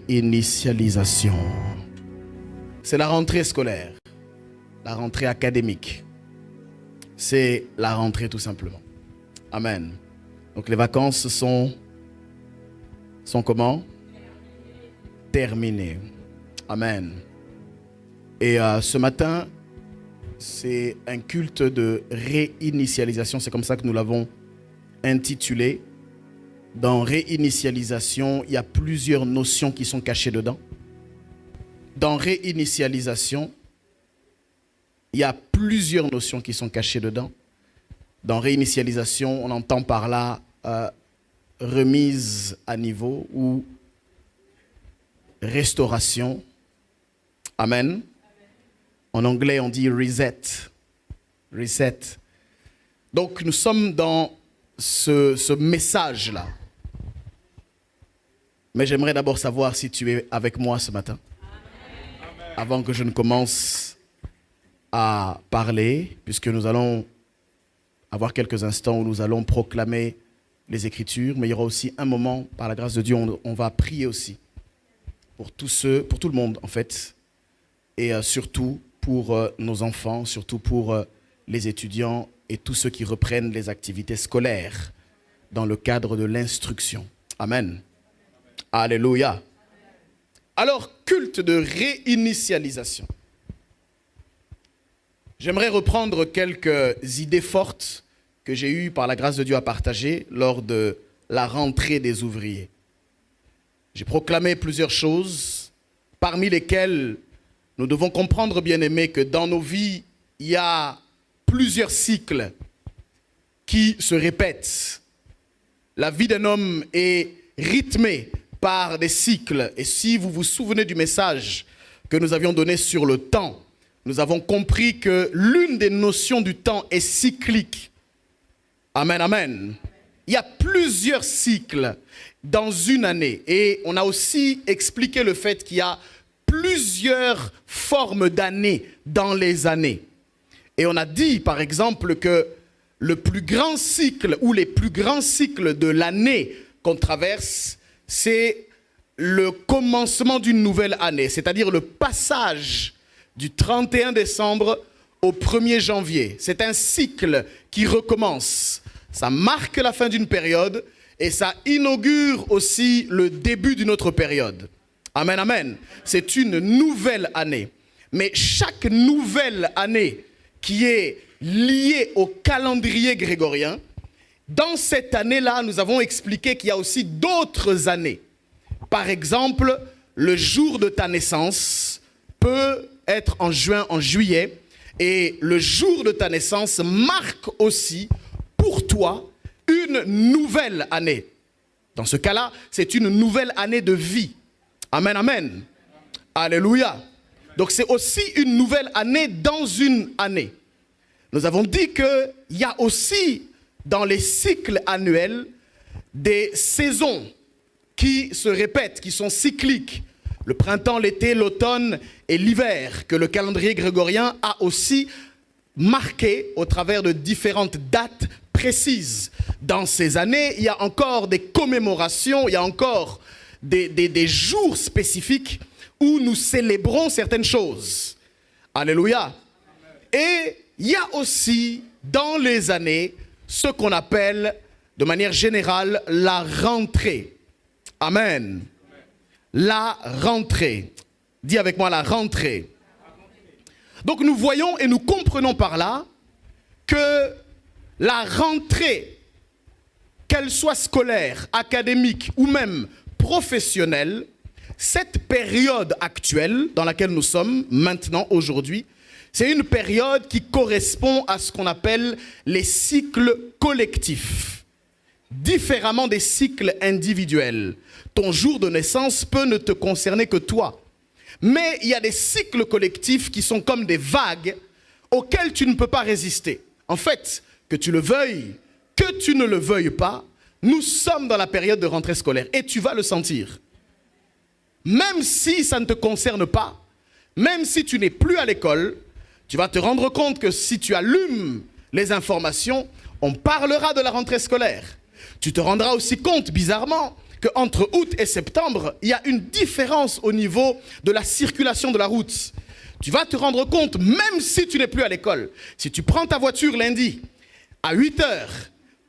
réinitialisation. C'est la rentrée scolaire, la rentrée académique. C'est la rentrée tout simplement. Amen. Donc les vacances sont comment? Terminées. Amen. Et ce matin, c'est un culte de réinitialisation. C'est comme ça que nous l'avons intitulé. Dans réinitialisation, il y a plusieurs notions qui sont cachées dedans. Dans réinitialisation, il y a plusieurs notions qui sont cachées dedans. Dans réinitialisation, on entend par là remise à niveau ou restauration. Amen. En anglais, on dit reset. Reset. Donc, nous sommes dans ce message-là. Mais j'aimerais d'abord savoir si tu es avec moi ce matin. Amen. Avant que je ne commence à parler, puisque nous allons avoir quelques instants où nous allons proclamer les Écritures, mais il y aura aussi un moment, par la grâce de Dieu, on va prier aussi pour tous ceux, pour tout le monde en fait, et surtout pour nos enfants, surtout pour les étudiants et tous ceux qui reprennent les activités scolaires dans le cadre de l'instruction. Amen. Alléluia. Alors, culte de réinitialisation. J'aimerais reprendre quelques idées fortes que j'ai eues par la grâce de Dieu à partager lors de la rentrée des ouvriers. J'ai proclamé plusieurs choses, parmi lesquelles nous devons comprendre, bien-aimés, que dans nos vies, il y a plusieurs cycles qui se répètent. La vie d'un homme est rythmée par des cycles. Et si vous vous souvenez du message que nous avions donné sur le temps, nous avons compris que l'une des notions du temps est cyclique. Amen, amen. Il y a plusieurs cycles dans une année. Et on a aussi expliqué le fait qu'il y a plusieurs formes d'années dans les années. Et on a dit, par exemple, que le plus grand cycle ou les plus grands cycles de l'année qu'on traverse, c'est le commencement d'une nouvelle année, c'est-à-dire le passage du 31 décembre au 1er janvier. C'est un cycle qui recommence. Ça marque la fin d'une période et ça inaugure aussi le début d'une autre période. Amen, amen. C'est une nouvelle année. Mais chaque nouvelle année qui est liée au calendrier grégorien, dans cette année-là, nous avons expliqué qu'il y a aussi d'autres années. Par exemple, le jour de ta naissance peut être en juin, en juillet, et le jour de ta naissance marque aussi pour toi une nouvelle année. Dans ce cas-là, c'est une nouvelle année de vie. Amen, amen. Alléluia. Donc c'est aussi une nouvelle année dans une année. Nous avons dit qu'il y a aussi dans les cycles annuels des saisons qui se répètent, qui sont cycliques. Le printemps, l'été, l'automne et l'hiver, que le calendrier grégorien a aussi marqué au travers de différentes dates précises. Dans ces années, il y a encore des commémorations, il y a encore des jours spécifiques où nous célébrons certaines choses. Alléluia. Et il y a aussi dans les années ce qu'on appelle de manière générale la rentrée. Amen. La rentrée. Dis avec moi la rentrée. Donc nous voyons et nous comprenons par là que la rentrée, qu'elle soit scolaire, académique ou même professionnelle, cette période actuelle dans laquelle nous sommes maintenant, aujourd'hui, c'est une période qui correspond à ce qu'on appelle les cycles collectifs, différemment des cycles individuels. Ton jour de naissance peut ne te concerner que toi. Mais il y a des cycles collectifs qui sont comme des vagues auxquelles tu ne peux pas résister. En fait, que tu le veuilles, que tu ne le veuilles pas, nous sommes dans la période de rentrée scolaire et tu vas le sentir. Même si ça ne te concerne pas, même si tu n'es plus à l'école, tu vas te rendre compte que si tu allumes les informations, on parlera de la rentrée scolaire. Tu te rendras aussi compte, bizarrement, qu'entre août et septembre, il y a une différence au niveau de la circulation de la route. Tu vas te rendre compte, même si tu n'es plus à l'école, si tu prends ta voiture lundi à 8 heures,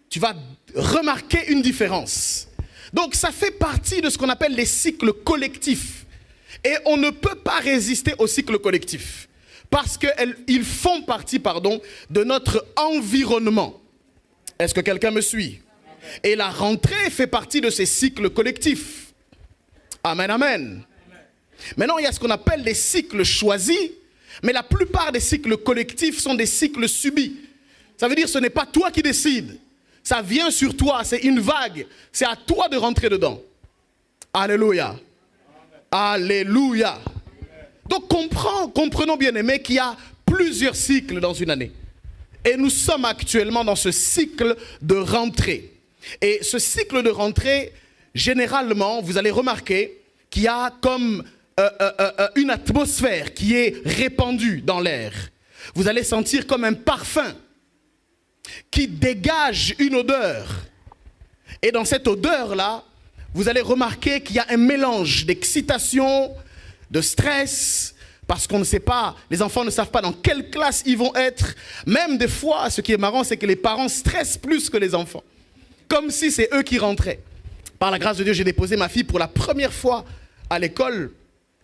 tu vas remarquer une différence. Donc ça fait partie de ce qu'on appelle les cycles collectifs. Et on ne peut pas résister aux cycles collectifs. Parce qu'ils font partie, de notre environnement. Est-ce que quelqu'un me suit? Et la rentrée fait partie de ces cycles collectifs. Amen, amen. Maintenant, il y a ce qu'on appelle des cycles choisis, mais la plupart des cycles collectifs sont des cycles subis. Ça veut dire que ce n'est pas toi qui décides. Ça vient sur toi, c'est une vague. C'est à toi de rentrer dedans. Alléluia. Alléluia. Donc comprenons bien aimé qu'il y a plusieurs cycles dans une année. Et nous sommes actuellement dans ce cycle de rentrée. Et ce cycle de rentrée, généralement, vous allez remarquer qu'il y a comme une atmosphère qui est répandue dans l'air. Vous allez sentir comme un parfum qui dégage une odeur. Et dans cette odeur-là, vous allez remarquer qu'il y a un mélange d'excitation, de stress, parce qu'on ne sait pas, les enfants ne savent pas dans quelle classe ils vont être. Même des fois, ce qui est marrant, c'est que les parents stressent plus que les enfants. Comme si c'est eux qui rentraient. Par la grâce de Dieu, j'ai déposé ma fille pour la première fois à l'école.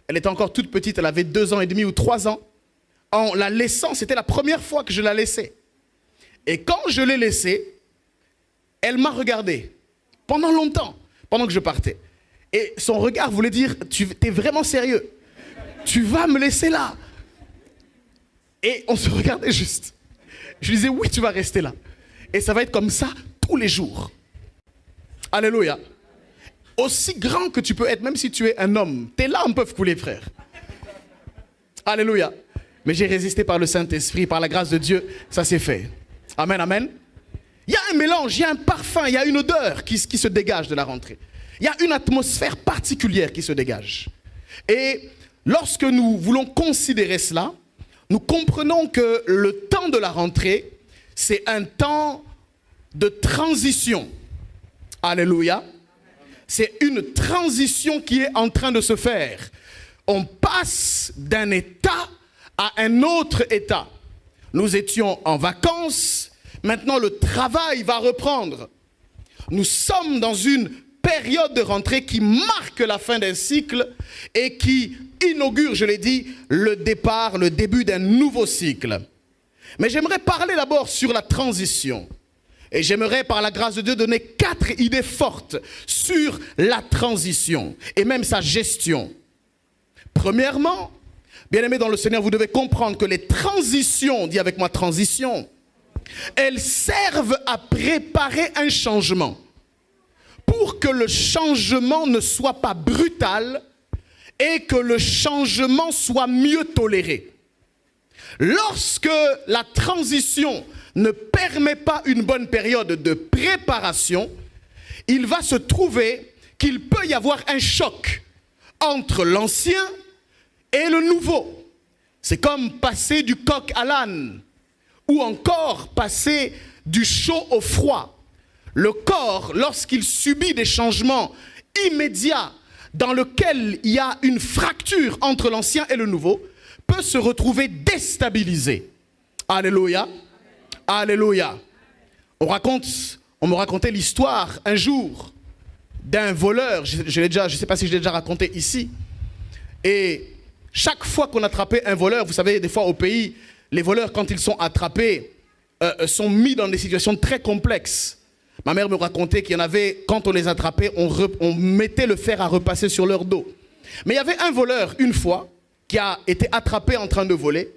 Elle était encore toute petite, elle avait 2 ans et demi ou 3 ans. En la laissant, c'était la première fois que je la laissais. Et quand je l'ai laissée, elle m'a regardé pendant longtemps, pendant que je partais. Et son regard voulait dire, tu es vraiment sérieux? Tu vas me laisser là? Et on se regardait juste. Je lui disais, oui, tu vas rester là. Et ça va être comme ça tous les jours. Alléluia. Aussi grand que tu peux être, même si tu es un homme, tes larmes peuvent couler, frère. Alléluia. Mais j'ai résisté par le Saint-Esprit, par la grâce de Dieu, ça s'est fait. Amen, amen. Il y a un mélange, il y a un parfum, il y a une odeur qui se dégage de la rentrée. Il y a une atmosphère particulière qui se dégage. Et lorsque nous voulons considérer cela, nous comprenons que le temps de la rentrée, c'est un temps de transition. Alléluia. C'est une transition qui est en train de se faire. On passe d'un état à un autre état. Nous étions en vacances, maintenant le travail va reprendre. Nous sommes dans une période de rentrée qui marque la fin d'un cycle et qui inaugure, je l'ai dit, le début d'un nouveau cycle. Mais j'aimerais parler d'abord sur la transition. Et j'aimerais, par la grâce de Dieu, donner 4 idées fortes sur la transition et même sa gestion. Premièrement, bien-aimés dans le Seigneur, vous devez comprendre que les transitions, dis avec moi transition, elles servent à préparer un changement. Pour que le changement ne soit pas brutal et que le changement soit mieux toléré. Lorsque la transition ne permet pas une bonne période de préparation, il va se trouver qu'il peut y avoir un choc entre l'ancien et le nouveau. C'est comme passer du coq à l'âne ou encore passer du chaud au froid. Le corps, lorsqu'il subit des changements immédiats dans lesquels il y a une fracture entre l'ancien et le nouveau, peut se retrouver déstabilisé. Alléluia. Alléluia. On me racontait l'histoire un jour d'un voleur. Je ne sais pas si je l'ai déjà raconté ici. Et chaque fois qu'on attrapait un voleur, vous savez, des fois au pays, les voleurs, quand ils sont attrapés, sont mis dans des situations très complexes. Ma mère me racontait qu'il y en avait, quand on les attrapait, on mettait le fer à repasser sur leur dos. Mais il y avait un voleur, une fois, qui a été attrapé en train de voler.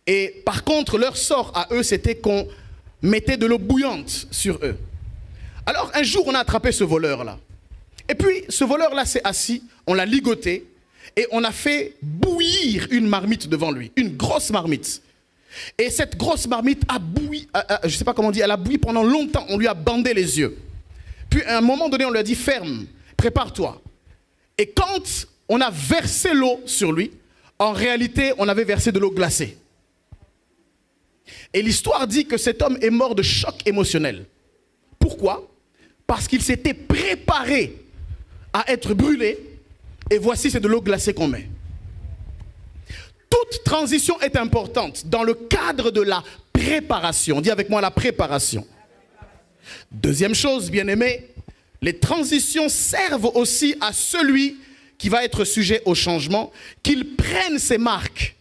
Et par contre, leur sort à eux, c'était qu'on mettait de l'eau bouillante sur eux. Alors un jour, on a attrapé ce voleur-là. Et puis, ce voleur-là s'est assis, on l'a ligoté, et on a fait bouillir une marmite devant lui, une grosse marmite. Et cette grosse marmite a bouilli, je ne sais pas comment on dit, elle a bouilli pendant longtemps, on lui a bandé les yeux. Puis à un moment donné, on lui a dit, ferme, prépare-toi. Et quand on a versé l'eau sur lui, en réalité, on avait versé de l'eau glacée. Et l'histoire dit que cet homme est mort de choc émotionnel. Pourquoi? Parce qu'il s'était préparé à être brûlée et voici c'est de l'eau glacée qu'on met. Toute transition est importante dans le cadre de la préparation. Dis avec moi la préparation. Deuxième chose, bien-aimés, les transitions servent aussi à celui qui va être sujet au changement, qu'il prenne ses marques,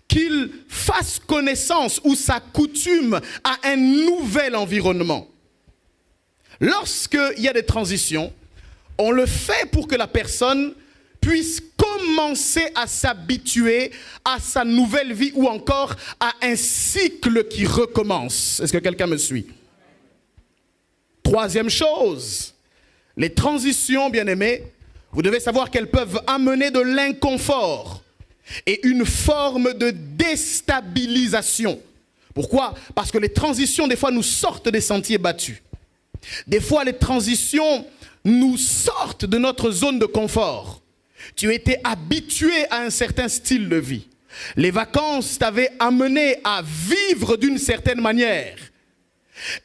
qu'il fasse connaissance ou s'accoutume à un nouvel environnement. Lorsqu'il y a des transitions, on le fait pour que la personne puisse commencer à s'habituer à sa nouvelle vie ou encore à un cycle qui recommence. Est-ce que quelqu'un me suit? Troisième chose, les transitions, bien-aimés, vous devez savoir qu'elles peuvent amener de l'inconfort et une forme de déstabilisation. Pourquoi? Parce que les transitions, des fois, nous sortent des sentiers battus. Des fois, les transitions nous sortent de notre zone de confort. Tu étais habitué à un certain style de vie. Les vacances t'avaient amené à vivre d'une certaine manière.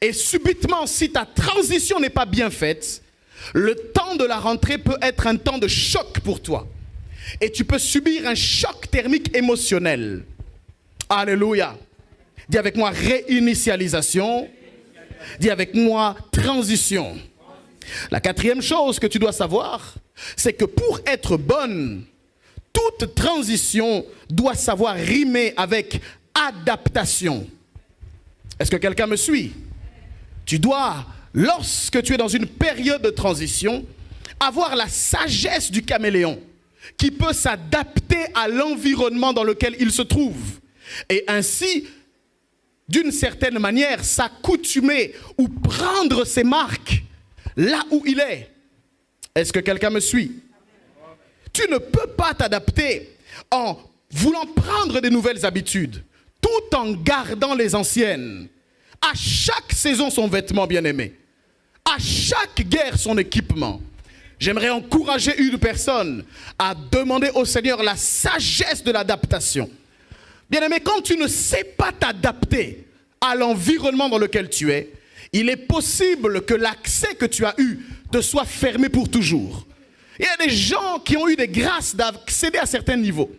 Et subitement, si ta transition n'est pas bien faite, le temps de la rentrée peut être un temps de choc pour toi. Et tu peux subir un choc thermique émotionnel. Alléluia. Dis avec moi réinitialisation. Dis avec moi transition. La quatrième chose que tu dois savoir, c'est que pour être bonne, toute transition doit savoir rimer avec adaptation. Est-ce que quelqu'un me suit? Tu dois, lorsque tu es dans une période de transition, avoir la sagesse du caméléon qui peut s'adapter à l'environnement dans lequel il se trouve. Et ainsi, d'une certaine manière, s'accoutumer ou prendre ses marques là où il est. Est-ce que quelqu'un me suit? Tu ne peux pas t'adapter en voulant prendre des nouvelles habitudes, tout en gardant les anciennes. À chaque saison son vêtement, bien-aimé. À chaque guerre son équipement. J'aimerais encourager une personne à demander au Seigneur la sagesse de l'adaptation. Bien-aimé, quand tu ne sais pas t'adapter à l'environnement dans lequel tu es, il est possible que l'accès que tu as eu te soit fermé pour toujours. Il y a des gens qui ont eu des grâces d'accéder à certains niveaux.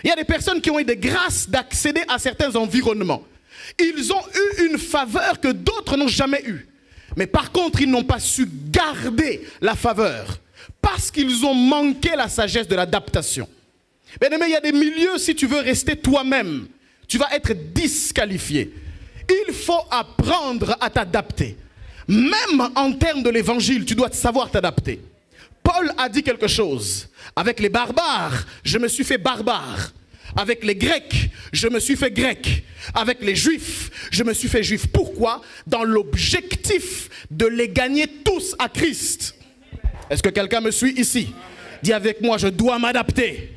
Il y a des personnes qui ont eu des grâces d'accéder à certains environnements. Ils ont eu une faveur que d'autres n'ont jamais eue. Mais par contre, ils n'ont pas su garder la faveur parce qu'ils ont manqué la sagesse de l'adaptation. Bien aimé, il y a des milieux, si tu veux rester toi-même, tu vas être disqualifié. Il faut apprendre à t'adapter. Même en termes de l'évangile, tu dois savoir t'adapter. Paul a dit quelque chose. Avec les barbares, je me suis fait barbare. Avec les Grecs, je me suis fait grec. Avec les Juifs, je me suis fait juif. Pourquoi? Dans l'objectif de les gagner tous à Christ. Est-ce que quelqu'un me suit ici? Dis avec moi, je dois m'adapter.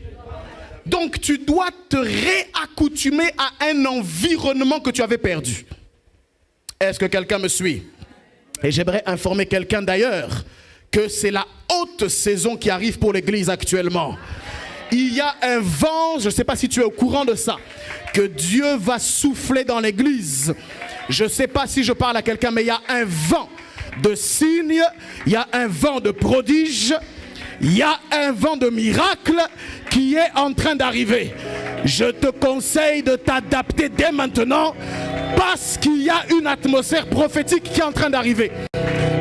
Donc tu dois te réaccoutumer à un environnement que tu avais perdu. Est-ce que quelqu'un me suit? Et j'aimerais informer quelqu'un d'ailleurs que c'est la haute saison qui arrive pour l'église actuellement. Il y a un vent, je ne sais pas si tu es au courant de ça, que Dieu va souffler dans l'église. Je ne sais pas si je parle à quelqu'un, mais il y a un vent de signes, il y a un vent de prodiges, il y a un vent de miracles qui est en train d'arriver. Je te conseille de t'adapter dès maintenant parce qu'il y a une atmosphère prophétique qui est en train d'arriver.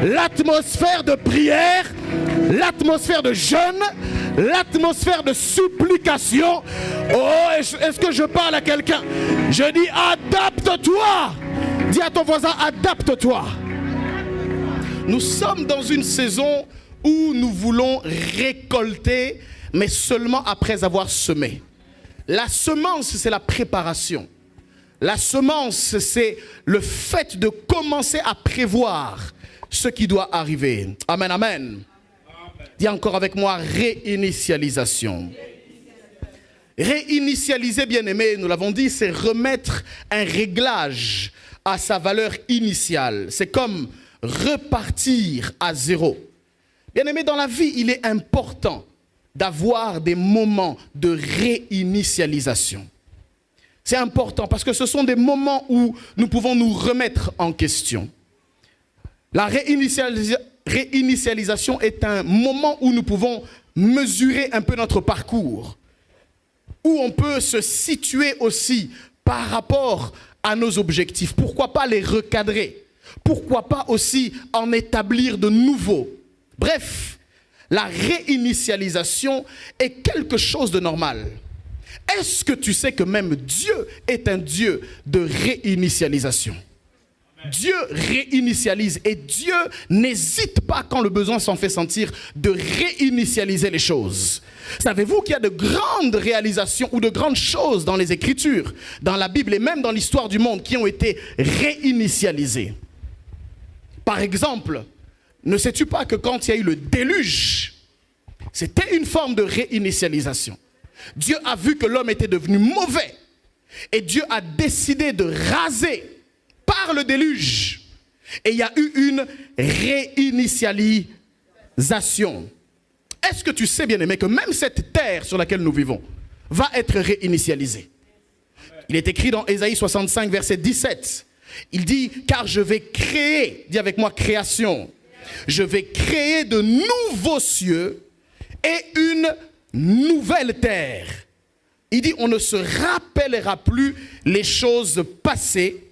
L'atmosphère de prière, l'atmosphère de jeûne, l'atmosphère de supplication. Oh, est-ce que je parle à quelqu'un? Je dis adapte-toi. Dis à ton voisin, adapte-toi. Nous sommes dans une saison où nous voulons récolter, mais seulement après avoir semé. La semence, c'est la préparation. La semence, c'est le fait de commencer à prévoir ce qui doit arriver. Amen, amen. Dis encore avec moi, réinitialisation. Réinitialiser, bien-aimé, nous l'avons dit, c'est remettre un réglage à sa valeur initiale. C'est comme repartir à zéro. Bien-aimé, dans la vie, il est important d'avoir des moments de réinitialisation. C'est important parce que ce sont des moments où nous pouvons nous remettre en question. La réinitialisation est un moment où nous pouvons mesurer un peu notre parcours, où on peut se situer aussi par rapport à nos objectifs. Pourquoi pas les recadrer? Pourquoi pas aussi en établir de nouveaux? Bref, la réinitialisation est quelque chose de normal. Est-ce que tu sais que même Dieu est un Dieu de réinitialisation? Dieu réinitialise et Dieu n'hésite pas quand le besoin s'en fait sentir de réinitialiser les choses. Savez-vous qu'il y a de grandes réalisations ou de grandes choses dans les Écritures, dans la Bible et même dans l'histoire du monde qui ont été réinitialisées? Par exemple, ne sais-tu pas que quand il y a eu le déluge, c'était une forme de réinitialisation. Dieu a vu que l'homme était devenu mauvais et Dieu a décidé de raser par le déluge. Et il y a eu une réinitialisation. Est-ce que tu sais, bien-aimé, que même cette terre sur laquelle nous vivons va être réinitialisée? Il est écrit dans Ésaïe 65, verset 17. Il dit, car je vais créer, dis avec moi création, je vais créer de nouveaux cieux et une nouvelle terre. Il dit, on ne se rappellera plus les choses passées,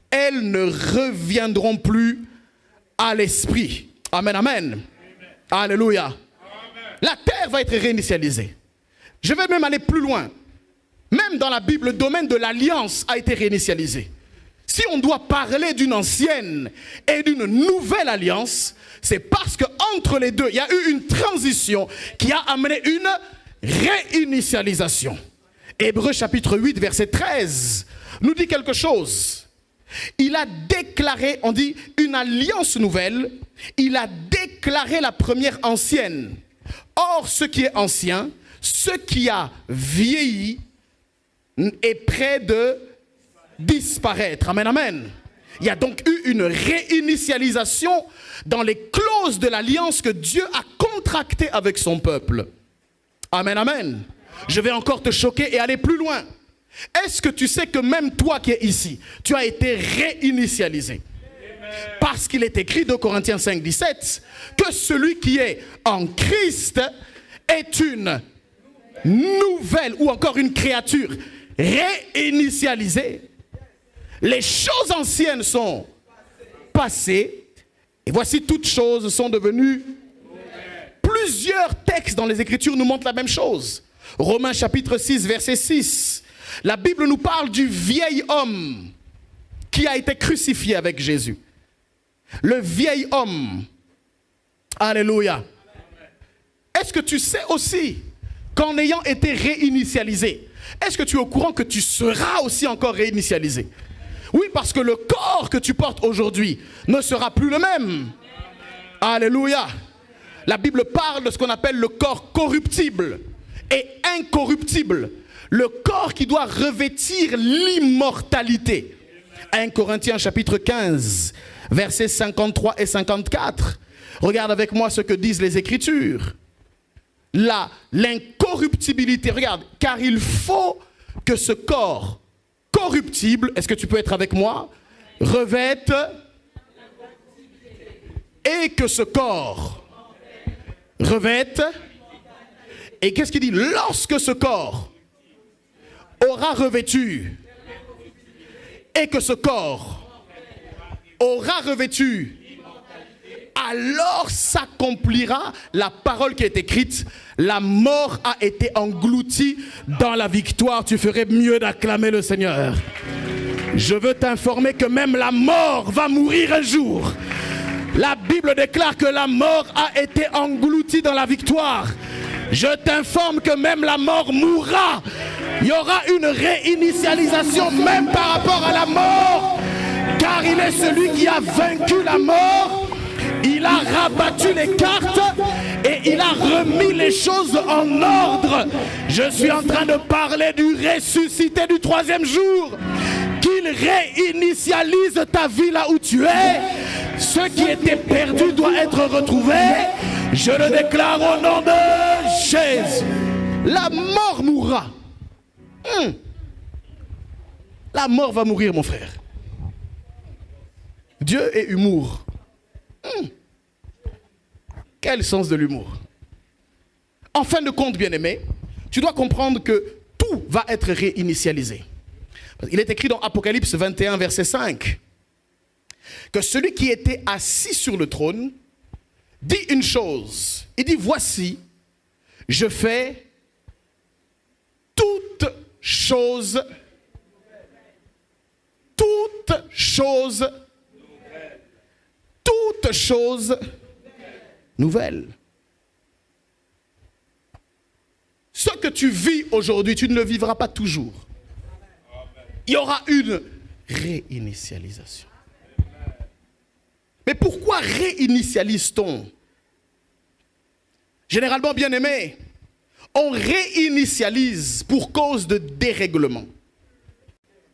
elles ne reviendront plus à l'esprit. Amen, amen. Alléluia. Amen. La terre va être réinitialisée. Je vais même aller plus loin. Même dans la Bible, le domaine de l'alliance a été réinitialisé. Si on doit parler d'une ancienne et d'une nouvelle alliance, c'est parce qu'entre les deux, il y a eu une transition qui a amené une réinitialisation. Hébreux chapitre 8, verset 13, nous dit quelque chose. Il a déclaré, on dit, une alliance nouvelle. Il a déclaré la première ancienne. Or, ce qui est ancien, ce qui a vieilli, est près de disparaître. Amen, amen. Il y a donc eu une réinitialisation dans les clauses de l'alliance que Dieu a contractée avec son peuple. Amen, amen. Je vais encore te choquer et aller plus loin. Est-ce que tu sais que même toi qui es ici, tu as été réinitialisé? Parce qu'il est écrit de Corinthiens 5, 17, que celui qui est en Christ est une nouvelle ou encore une créature réinitialisée. Les choses anciennes sont passées et voici toutes choses sont devenues. Plusieurs textes dans les Écritures nous montrent la même chose. Romains chapitre 6, verset 6. La Bible nous parle du vieil homme qui a été crucifié avec Jésus. Le vieil homme. Alléluia. Est-ce que tu sais aussi qu'en ayant été réinitialisé, est-ce que tu es au courant que tu seras aussi encore réinitialisé? Oui, parce que le corps que tu portes aujourd'hui ne sera plus le même. Alléluia. La Bible parle de ce qu'on appelle le corps corruptible et incorruptible. Le corps qui doit revêtir l'immortalité. 1 Corinthiens chapitre 15, versets 53 et 54. Regarde avec moi ce que disent les Écritures. L'incorruptibilité, regarde, car il faut que ce corps corruptible, est-ce que tu peux être avec moi, revête, et que ce corps revête, et qu'est-ce qu'il dit? Lorsque ce corps aura revêtu, et que ce corps aura revêtu, alors s'accomplira la parole qui est écrite. La mort a été engloutie dans la victoire. Tu ferais mieux d'acclamer le Seigneur. Je veux t'informer que même la mort va mourir un jour. La Bible déclare que la mort a été engloutie dans la victoire. Je t'informe que même la mort mourra. Il y aura une réinitialisation même par rapport à la mort. Car il est celui qui a vaincu la mort. Il a rabattu les cartes et il a remis les choses en ordre. Je suis en train de parler du ressuscité du troisième jour. Qu'il réinitialise ta vie là où tu es. Ce qui était perdu doit être retrouvé. Je le déclare au nom de Jésus. La mort mourra. La mort va mourir, mon frère. Dieu est humour. Quel sens de l'humour. En fin de compte, bien-aimé, tu dois comprendre que tout va être réinitialisé. Il est écrit dans Apocalypse 21, verset 5, que celui qui était assis sur le trône dit une chose. Il dit, voici, je fais toutes choses nouvelles. Ce que tu vis aujourd'hui, tu ne le vivras pas toujours. Il y aura une réinitialisation. Mais pourquoi réinitialise-t-on? Généralement, bien aimé, on réinitialise pour cause de dérèglement.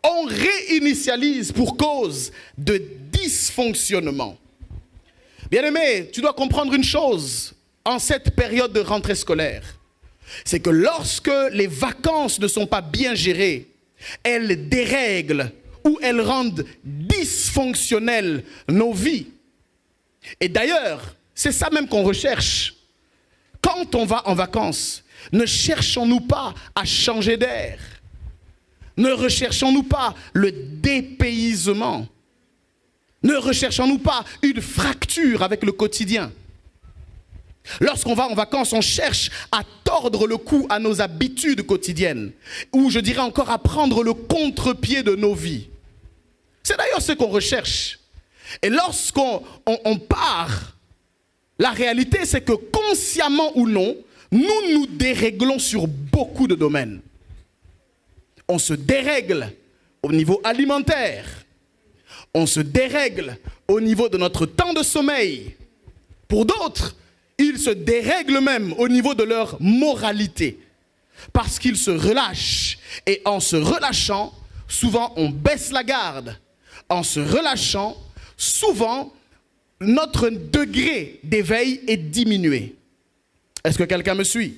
On réinitialise pour cause de dysfonctionnement. Bien aimé, tu dois comprendre une chose en cette période de rentrée scolaire. C'est que lorsque les vacances ne sont pas bien gérées, elles dérèglent ou elles rendent dysfonctionnelles nos vies. Et d'ailleurs, c'est ça même qu'on recherche. Quand on va en vacances, ne cherchons-nous pas à changer d'air? Ne recherchons-nous pas le dépaysement? Ne recherchons-nous pas une fracture avec le quotidien? Lorsqu'on va en vacances, on cherche à tordre le cou à nos habitudes quotidiennes, ou je dirais encore à prendre le contre-pied de nos vies. C'est d'ailleurs ce qu'on recherche. Et lorsqu'on part, la réalité c'est que consciemment ou non, nous nous déréglons sur beaucoup de domaines. On se dérègle au niveau alimentaire. On se dérègle au niveau de notre temps de sommeil. Pour d'autres, ils se dérèglent même au niveau de leur moralité. Parce qu'ils se relâchent. Et en se relâchant, souvent on baisse la garde. En se relâchant, souvent notre degré d'éveil est diminué. Est-ce que quelqu'un me suit?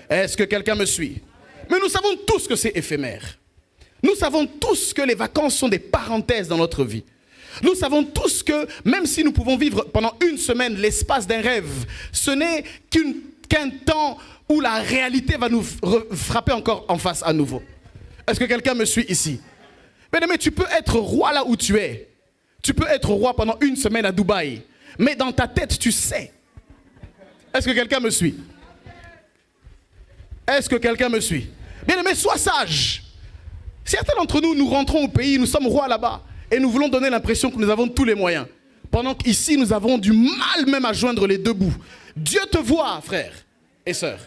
Est-ce que quelqu'un me suit? Mais nous savons tous que c'est éphémère. Nous savons tous que les vacances sont des parenthèses dans notre vie. Nous savons tous que même si nous pouvons vivre pendant une semaine l'espace d'un rêve, ce n'est qu'un temps où la réalité va nous frapper encore en face à nouveau. Est-ce que quelqu'un me suit ici? Mais tu peux être roi là où tu es. Tu peux être roi pendant une semaine à Dubaï. Mais dans ta tête, tu sais. Est-ce que quelqu'un me suit? Est-ce que quelqu'un me suit? Bien aimé, sois sage. Certains d'entre nous, nous rentrons au pays, nous sommes rois là-bas. Et nous voulons donner l'impression que nous avons tous les moyens. Pendant qu'ici, nous avons du mal même à joindre les deux bouts. Dieu te voit, frère et sœur.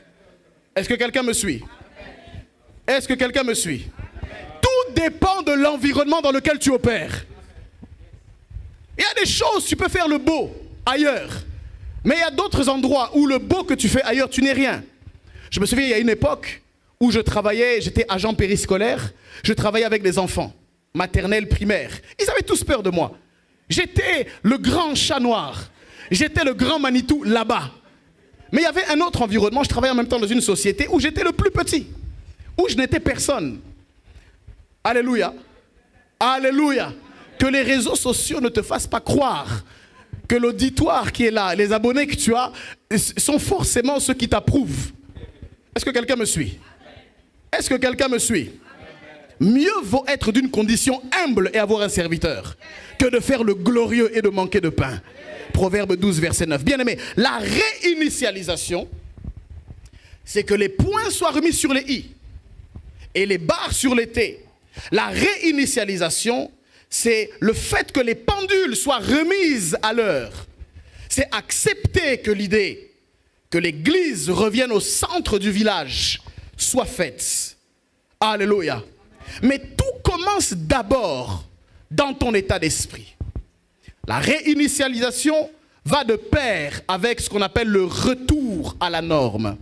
Est-ce que quelqu'un me suit? Est-ce que quelqu'un me suit? Tout dépend de l'environnement dans lequel tu opères. Il y a des choses, tu peux faire le beau ailleurs. Mais il y a d'autres endroits où le beau que tu fais ailleurs, tu n'es rien. Je me souviens, il y a une époque où je travaillais, j'étais agent périscolaire, je travaillais avec des enfants, maternelle, primaire. Ils avaient tous peur de moi. J'étais le grand chat noir. J'étais le grand Manitou là-bas. Mais il y avait un autre environnement, je travaillais en même temps dans une société où j'étais le plus petit, où je n'étais personne. Alléluia. Alléluia. Que les réseaux sociaux ne te fassent pas croire que l'auditoire qui est là, les abonnés que tu as, sont forcément ceux qui t'approuvent. Est-ce que quelqu'un me suit? Est-ce que quelqu'un me suit? Mieux vaut être d'une condition humble et avoir un serviteur que de faire le glorieux et de manquer de pain. Proverbe 12, verset 9. Bien aimé, la réinitialisation, c'est que les points soient remis sur les i et les barres sur les t. La réinitialisation, c'est le fait que les pendules soient remises à l'heure. C'est accepter que l'idée que l'église revienne au centre du village soit faite. Alléluia. Mais tout commence d'abord dans ton état d'esprit. La réinitialisation va de pair avec ce qu'on appelle le retour à la norme.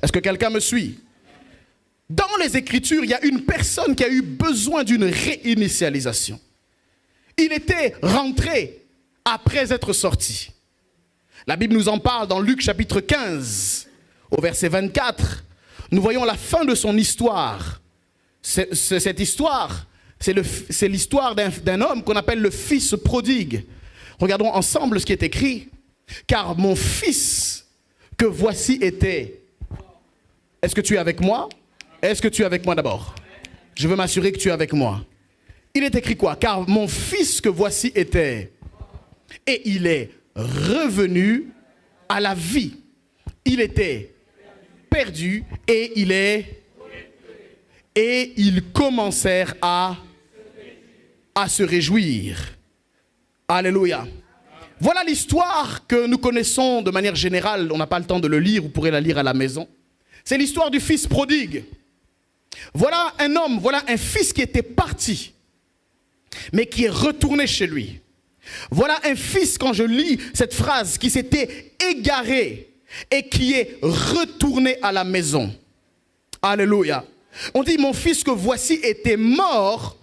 Est-ce que quelqu'un me suit? Dans les Écritures, il y a une personne qui a eu besoin d'une réinitialisation. Il était rentré après être sorti. La Bible nous en parle dans Luc chapitre 15, au verset 24. Nous voyons la fin de son histoire. Cette histoire, c'est l'histoire d'un homme qu'on appelle le fils prodigue. Regardons ensemble ce qui est écrit. car mon fils que voici était... Est-ce que tu es avec moi? Est-ce que tu es avec moi d'abord? Je veux m'assurer que tu es avec moi. Il est écrit quoi? Car mon fils que voici était, et il est revenu à la vie. Il était perdu et il est... Et ils commencèrent à se réjouir. Alléluia. Voilà l'histoire que nous connaissons de manière générale. On n'a pas le temps de le lire, vous pourrez la lire à la maison. C'est l'histoire du fils prodigue. Voilà un homme, voilà un fils qui était parti, mais qui est retourné chez lui. Voilà un fils, quand je lis cette phrase, qui s'était égaré et qui est retourné à la maison. Alléluia. On dit, mon fils que voici était mort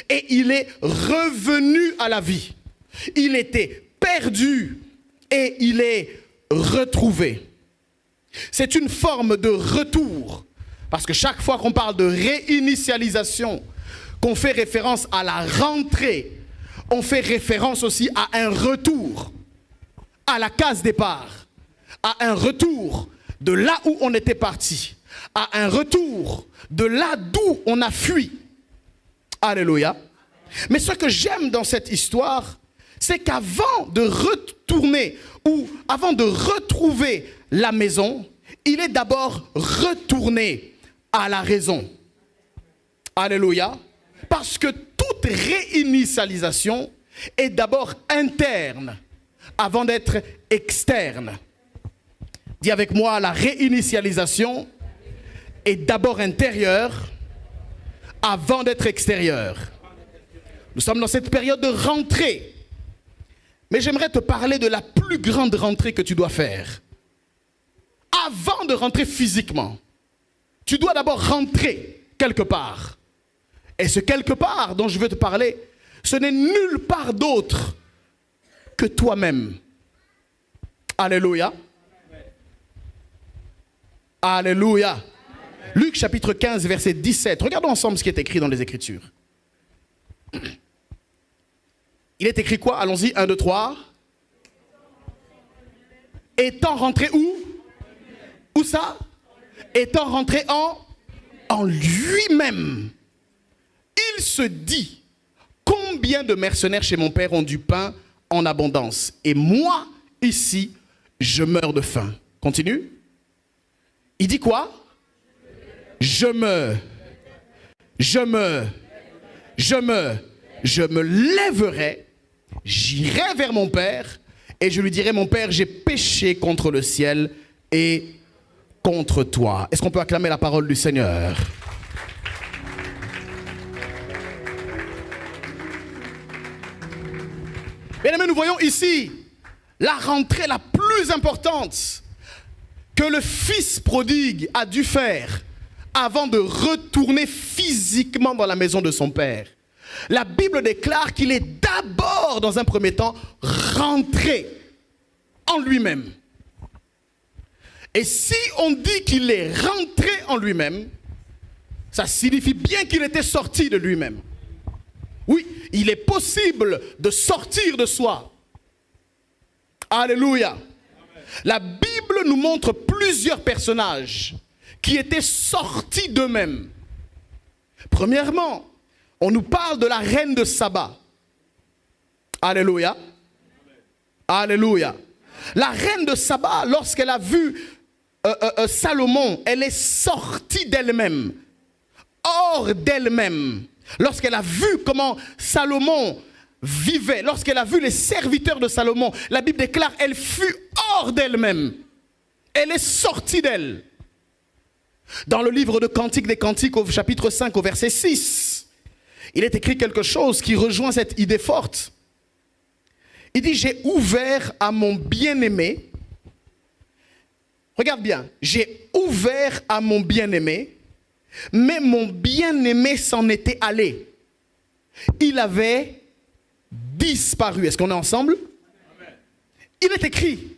et il est revenu à la vie. Il était perdu et il est retrouvé. C'est une forme de retour. Parce que chaque fois qu'on parle de réinitialisation, qu'on fait référence à la rentrée, on fait référence aussi à un retour, à la case départ, à un retour de là où on était parti, à un retour de là d'où on a fui. Alléluia. Mais ce que j'aime dans cette histoire, c'est qu'avant de retourner ou avant de retrouver la maison, il est d'abord retourné à la raison. Alléluia. Parce que toute réinitialisation est d'abord interne avant d'être externe. Dis avec moi, la réinitialisation est d'abord intérieure avant d'être extérieure. Nous sommes dans cette période de rentrée. Mais j'aimerais te parler de la plus grande rentrée que tu dois faire. Avant de rentrer physiquement, tu dois d'abord rentrer quelque part. Et ce quelque part dont je veux te parler, ce n'est nulle part d'autre que toi-même. Alléluia. Alléluia. Luc chapitre 15, verset 17. Regardons ensemble ce qui est écrit dans les Écritures. Il est écrit quoi? Allons-y, 1, 2, 3. Étant rentré où? Où ça? Étant rentré en lui-même. Il se dit, combien de mercenaires chez mon père ont du pain en abondance? Et moi, ici, je meurs de faim. Continue. Il dit quoi? Je me lèverai, j'irai vers mon père et je lui dirai, mon père, j'ai péché contre le ciel et contre toi. Est-ce qu'on peut acclamer la parole du Seigneur? Bien aimés, nous voyons ici la rentrée la plus importante que le fils prodigue a dû faire avant de retourner physiquement dans la maison de son père. La Bible déclare qu'il est d'abord, dans un premier temps, rentré en lui-même. Et si on dit qu'il est rentré en lui-même, ça signifie bien qu'il était sorti de lui-même. Oui, il est possible de sortir de soi. Alléluia. La Bible nous montre plusieurs personnages qui étaient sortis d'eux-mêmes. Premièrement, on nous parle de la reine de Saba. Alléluia. Alléluia. La reine de Saba, lorsqu'elle a vu Salomon, elle est sortie d'elle-même, hors d'elle-même. Lorsqu'elle a vu comment Salomon vivait, lorsqu'elle a vu les serviteurs de Salomon, la Bible déclare qu'elle fut hors d'elle-même. Elle est sortie d'elle. Dans le livre de Cantiques des Cantiques, au chapitre 5, au verset 6, il est écrit quelque chose qui rejoint cette idée forte. Il dit, j'ai ouvert à mon bien-aimé. Regarde bien, j'ai ouvert à mon bien-aimé, mais mon bien-aimé s'en était allé. Il avait disparu. Est-ce qu'on est ensemble? Amen. Il est écrit,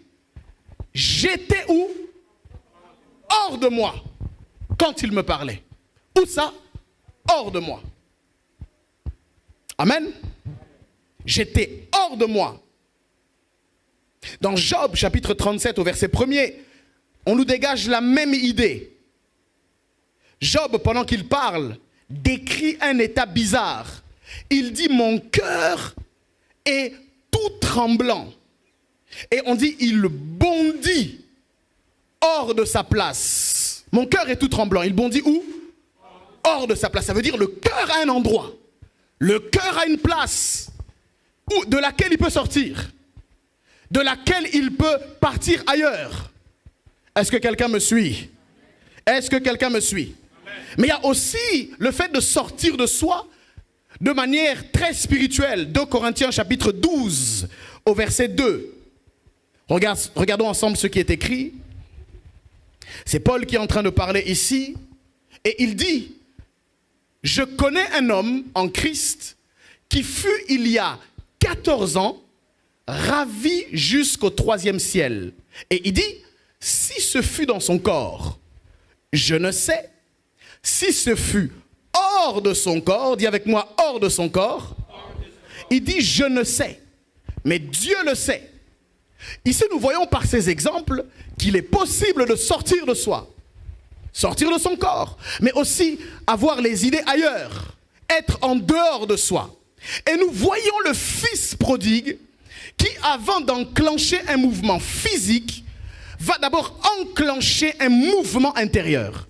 j'étais où? Hors de moi. Quand il me parlait. Où ça? Hors de moi. Amen. J'étais hors de moi. Dans Job, chapitre 37, au verset 1er, on nous dégage la même idée. Job, pendant qu'il parle, décrit un état bizarre. Il dit « Mon cœur est tout tremblant ». Et on dit « Il bondit hors de sa place ». Mon cœur est tout tremblant. Il bondit où? Hors de sa place. Ça veut dire le cœur a un endroit. Le cœur a une place de laquelle il peut sortir. De laquelle il peut partir ailleurs. Est-ce que quelqu'un me suit? Est-ce que quelqu'un me suit? Mais il y a aussi le fait de sortir de soi de manière très spirituelle. 2 Corinthiens chapitre 12 au verset 2. Regardons ensemble ce qui est écrit. C'est Paul qui est en train de parler ici. Et il dit: je connais un homme en Christ qui fut il y a 14 ans ravi jusqu'au 3e ciel. Et il dit, si ce fut dans son corps, je ne sais. Si ce fut hors de son corps, dis avec moi, hors de son corps, il dit, je ne sais. Mais Dieu le sait. Ici, nous voyons par ces exemples qu'il est possible de sortir de soi. Sortir de son corps, mais aussi avoir les idées ailleurs, être en dehors de soi. Et nous voyons le fils prodigue qui, avant d'enclencher un mouvement physique, va d'abord enclencher un mouvement intérieur.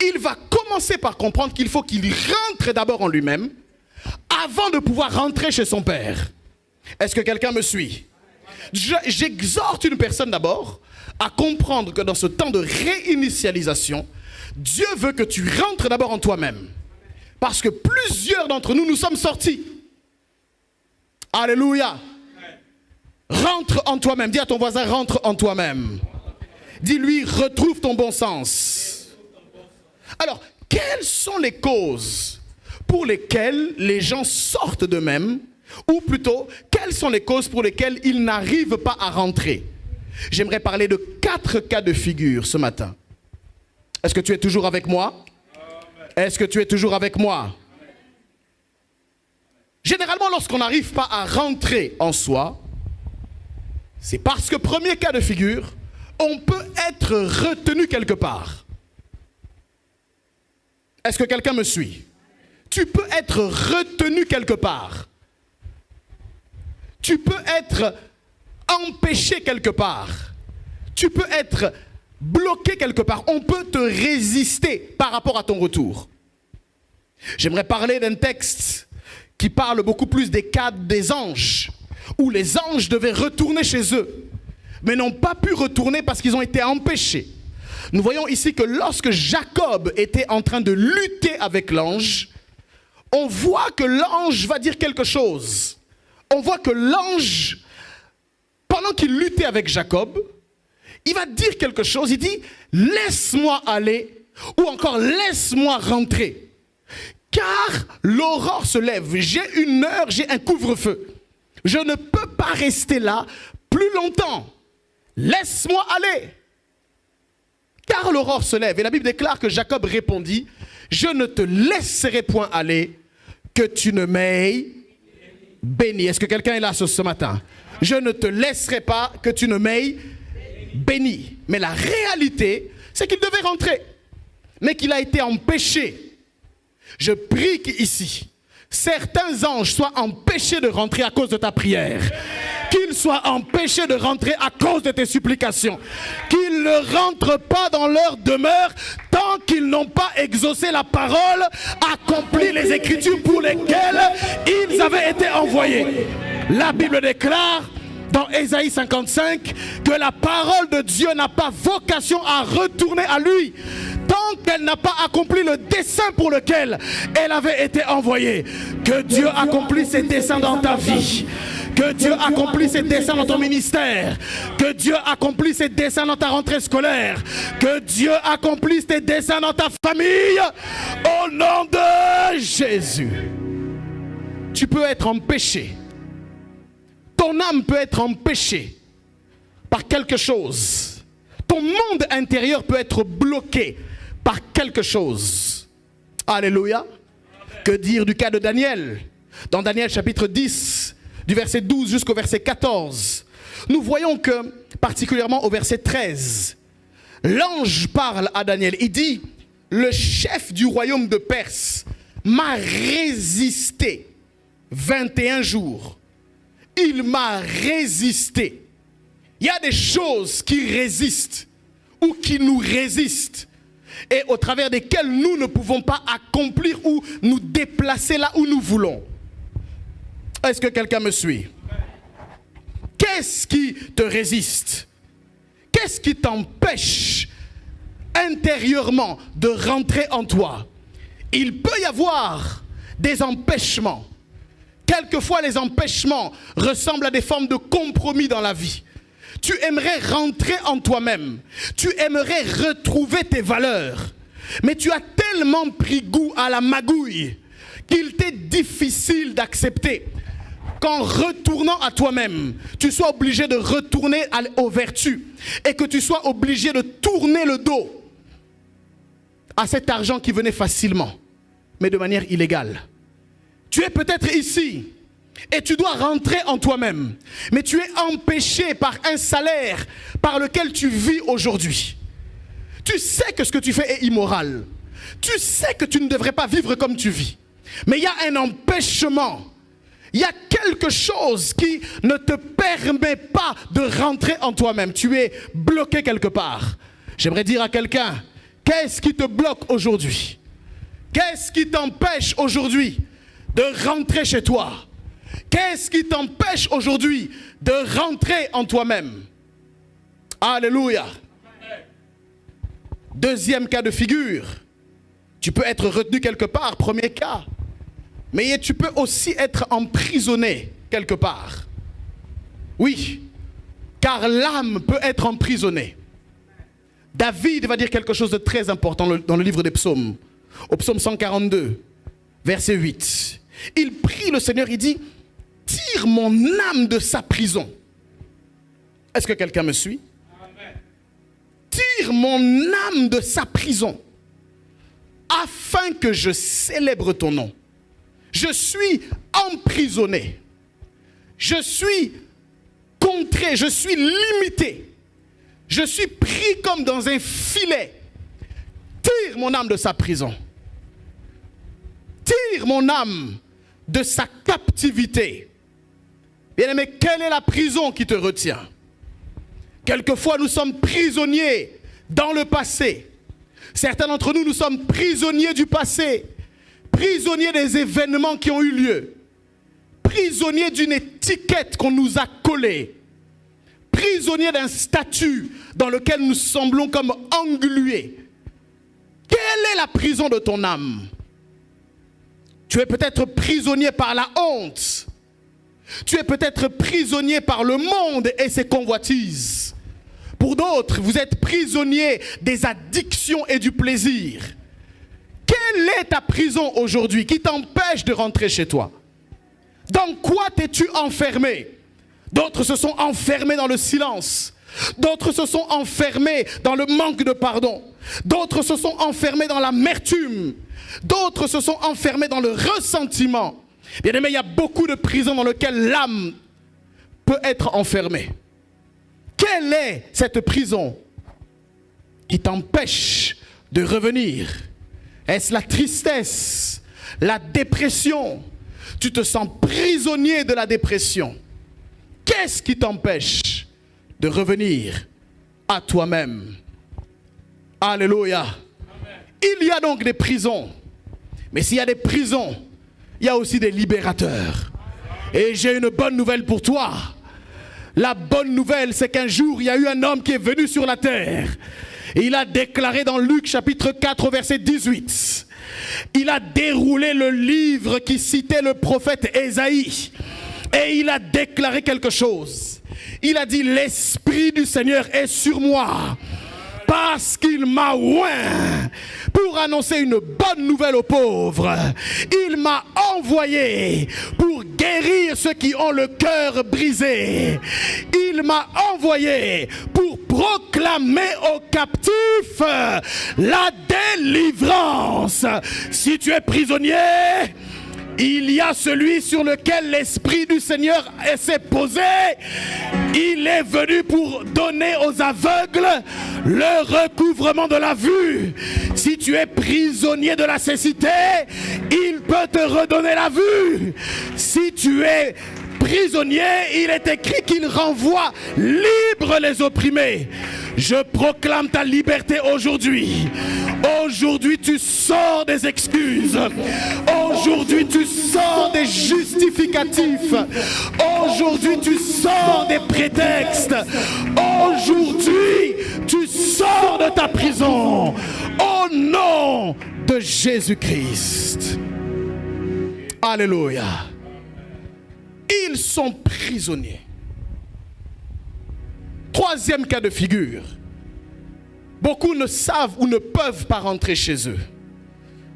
Il va commencer par comprendre qu'il faut qu'il rentre d'abord en lui-même avant de pouvoir rentrer chez son père. Est-ce que quelqu'un me suit? J'exhorte une personne d'abord à comprendre que dans ce temps de réinitialisation, Dieu veut que tu rentres d'abord en toi-même. Parce que plusieurs d'entre nous, nous sommes sortis. Alléluia. Rentre en toi-même. Dis à ton voisin, rentre en toi-même. Dis-lui, retrouve ton bon sens. Alors, quelles sont les causes pour lesquelles les gens sortent d'eux-mêmes? Ou plutôt, quelles sont les causes pour lesquelles ils n'arrivent pas à rentrer? J'aimerais parler de 4 cas de figure ce matin. Est-ce que tu es toujours avec moi? Est-ce que tu es toujours avec moi? Généralement, lorsqu'on n'arrive pas à rentrer en soi, c'est parce que, premier cas de figure, on peut être retenu quelque part. Est-ce que quelqu'un me suit? Tu peux être retenu quelque part. Tu peux être empêché quelque part. Tu peux être bloqué quelque part. On peut te résister par rapport à ton retour. J'aimerais parler d'un texte qui parle beaucoup plus des cas des anges, où les anges devaient retourner chez eux, mais n'ont pas pu retourner parce qu'ils ont été empêchés. Nous voyons ici que lorsque Jacob était en train de lutter avec l'ange, on voit que l'ange va dire quelque chose. On voit que l'ange, pendant qu'il luttait avec Jacob, il va dire quelque chose. Il dit, laisse-moi aller, ou encore laisse-moi rentrer. Car l'aurore se lève, j'ai une heure, j'ai un couvre-feu. Je ne peux pas rester là plus longtemps. Laisse-moi aller. Car l'aurore se lève. Et la Bible déclare que Jacob répondit, je ne te laisserai point aller, que tu ne m'aies béni. Est-ce que quelqu'un est là ce matin? Je ne te laisserai pas que tu ne m'aies béni. Mais la réalité, c'est qu'il devait rentrer, mais qu'il a été empêché. Je prie qu'ici, certains anges soient empêchés de rentrer à cause de ta prière. Qu'ils soient empêchés de rentrer à cause de tes supplications. Qu'ils ne rentrent pas dans leur demeure tant qu'ils n'ont pas exaucé la parole, accompli les Écritures pour lesquelles ils avaient été envoyés. La Bible déclare dans Ésaïe 55 que la parole de Dieu n'a pas vocation à retourner à lui tant qu'elle n'a pas accompli le dessein pour lequel elle avait été envoyée. Que Dieu accomplisse ses desseins dans ta vie. Que Dieu accomplisse ses desseins dans ton ministère. Que Dieu accomplisse ses desseins dans ta rentrée scolaire. Que Dieu accomplisse tes desseins dans ta famille. Au nom de Jésus. Tu peux être empêché. Ton âme peut être empêchée par quelque chose. Ton monde intérieur peut être bloqué par quelque chose. Alléluia. Que dire du cas de Daniel? Dans Daniel chapitre 10, du verset 12 jusqu'au verset 14, nous voyons que, particulièrement au verset 13, l'ange parle à Daniel. Il dit, le chef du royaume de Perse m'a résisté 21 jours. Il m'a résisté. Il y a des choses qui résistent ou qui nous résistent et au travers desquelles nous ne pouvons pas accomplir ou nous déplacer là où nous voulons. Est-ce que quelqu'un me suit? Qu'est-ce qui te résiste? Qu'est-ce qui t'empêche intérieurement de rentrer en toi? Il peut y avoir des empêchements. Quelquefois, les empêchements ressemblent à des formes de compromis dans la vie. Tu aimerais rentrer en toi-même. Tu aimerais retrouver tes valeurs. Mais tu as tellement pris goût à la magouille qu'il t'est difficile d'accepter qu'en retournant à toi-même, tu sois obligé de retourner aux vertus et que tu sois obligé de tourner le dos à cet argent qui venait facilement, mais de manière illégale. Tu es peut-être ici et tu dois rentrer en toi-même, mais tu es empêché par un salaire par lequel tu vis aujourd'hui. Tu sais que ce que tu fais est immoral. Tu sais que tu ne devrais pas vivre comme tu vis. Mais il y a un empêchement. Il y a quelque chose qui ne te permet pas de rentrer en toi-même. Tu es bloqué quelque part. J'aimerais dire à quelqu'un, qu'est-ce qui te bloque aujourd'hui? Qu'est-ce qui t'empêche aujourd'hui de rentrer chez toi? Qu'est-ce qui t'empêche aujourd'hui de rentrer en toi-même? Alléluia. Deuxième cas de figure. Tu peux être retenu quelque part, premier cas. Mais tu peux aussi être emprisonné quelque part. Oui, car l'âme peut être emprisonnée. David va dire quelque chose de très important dans le livre des psaumes. Au psaume 142, verset 8. Il prie le Seigneur, il dit, tire mon âme de sa prison. Est-ce que quelqu'un me suit? Amen. Tire mon âme de sa prison, afin que je célèbre ton nom. Je suis emprisonné. Je suis contré, je suis limité. Je suis pris comme dans un filet. Tire mon âme de sa prison. Tire mon âme de sa captivité. Bien-aimé, quelle est la prison qui te retient? Quelquefois, nous sommes prisonniers dans le passé. Certains d'entre nous, nous sommes prisonniers du passé. Prisonniers des événements qui ont eu lieu. Prisonniers d'une étiquette qu'on nous a collée. Prisonniers d'un statut dans lequel nous semblons comme englués. Quelle est la prison de ton âme? Tu es peut-être prisonnier par la honte. Tu es peut-être prisonnier par le monde et ses convoitises. Pour d'autres, vous êtes prisonnier des addictions et du plaisir. Quelle est ta prison aujourd'hui qui t'empêche de rentrer chez toi? Dans quoi t'es-tu enfermé? D'autres se sont enfermés dans le silence. D'autres se sont enfermés dans le manque de pardon. D'autres se sont enfermés dans l'amertume. D'autres se sont enfermés dans le ressentiment. Bien aimé, il y a beaucoup de prisons dans lesquelles l'âme peut être enfermée. Quelle est cette prison qui t'empêche de revenir? Est-ce la tristesse, la dépression? Tu te sens prisonnier de la dépression. Qu'est-ce qui t'empêche de revenir à toi-même? Alléluia. Amen. Il y a donc des prisons. Mais s'il y a des prisons, il y a aussi des libérateurs. Et j'ai une bonne nouvelle pour toi. La bonne nouvelle, c'est qu'un jour, il y a eu un homme qui est venu sur la terre. Et il a déclaré dans Luc chapitre 4, verset 18. Il a déroulé le livre qui citait le prophète Ésaïe. Et il a déclaré quelque chose. Il a dit, l'Esprit du Seigneur est sur moi. Parce qu'il m'a oint pour annoncer une bonne nouvelle aux pauvres. Il m'a envoyé pour guérir ceux qui ont le cœur brisé. Il m'a envoyé pour proclamer aux captifs la délivrance. Si tu es prisonnier, Il y a celui sur lequel l'Esprit du Seigneur s'est posé. Il est venu pour donner aux aveugles le recouvrement de la vue. Si tu es prisonnier de la cécité, il peut te redonner la vue. Si tu es prisonnier, il est écrit qu'il renvoie libres les opprimés. Je proclame ta liberté aujourd'hui. Aujourd'hui, tu sors des excuses. Aujourd'hui, tu sors des justificatifs. Aujourd'hui, tu sors des prétextes. Aujourd'hui, tu sors de ta prison. Au nom de Jésus-Christ. Alléluia. Ils sont prisonniers. Troisième cas de figure. Beaucoup ne savent ou ne peuvent pas rentrer chez eux.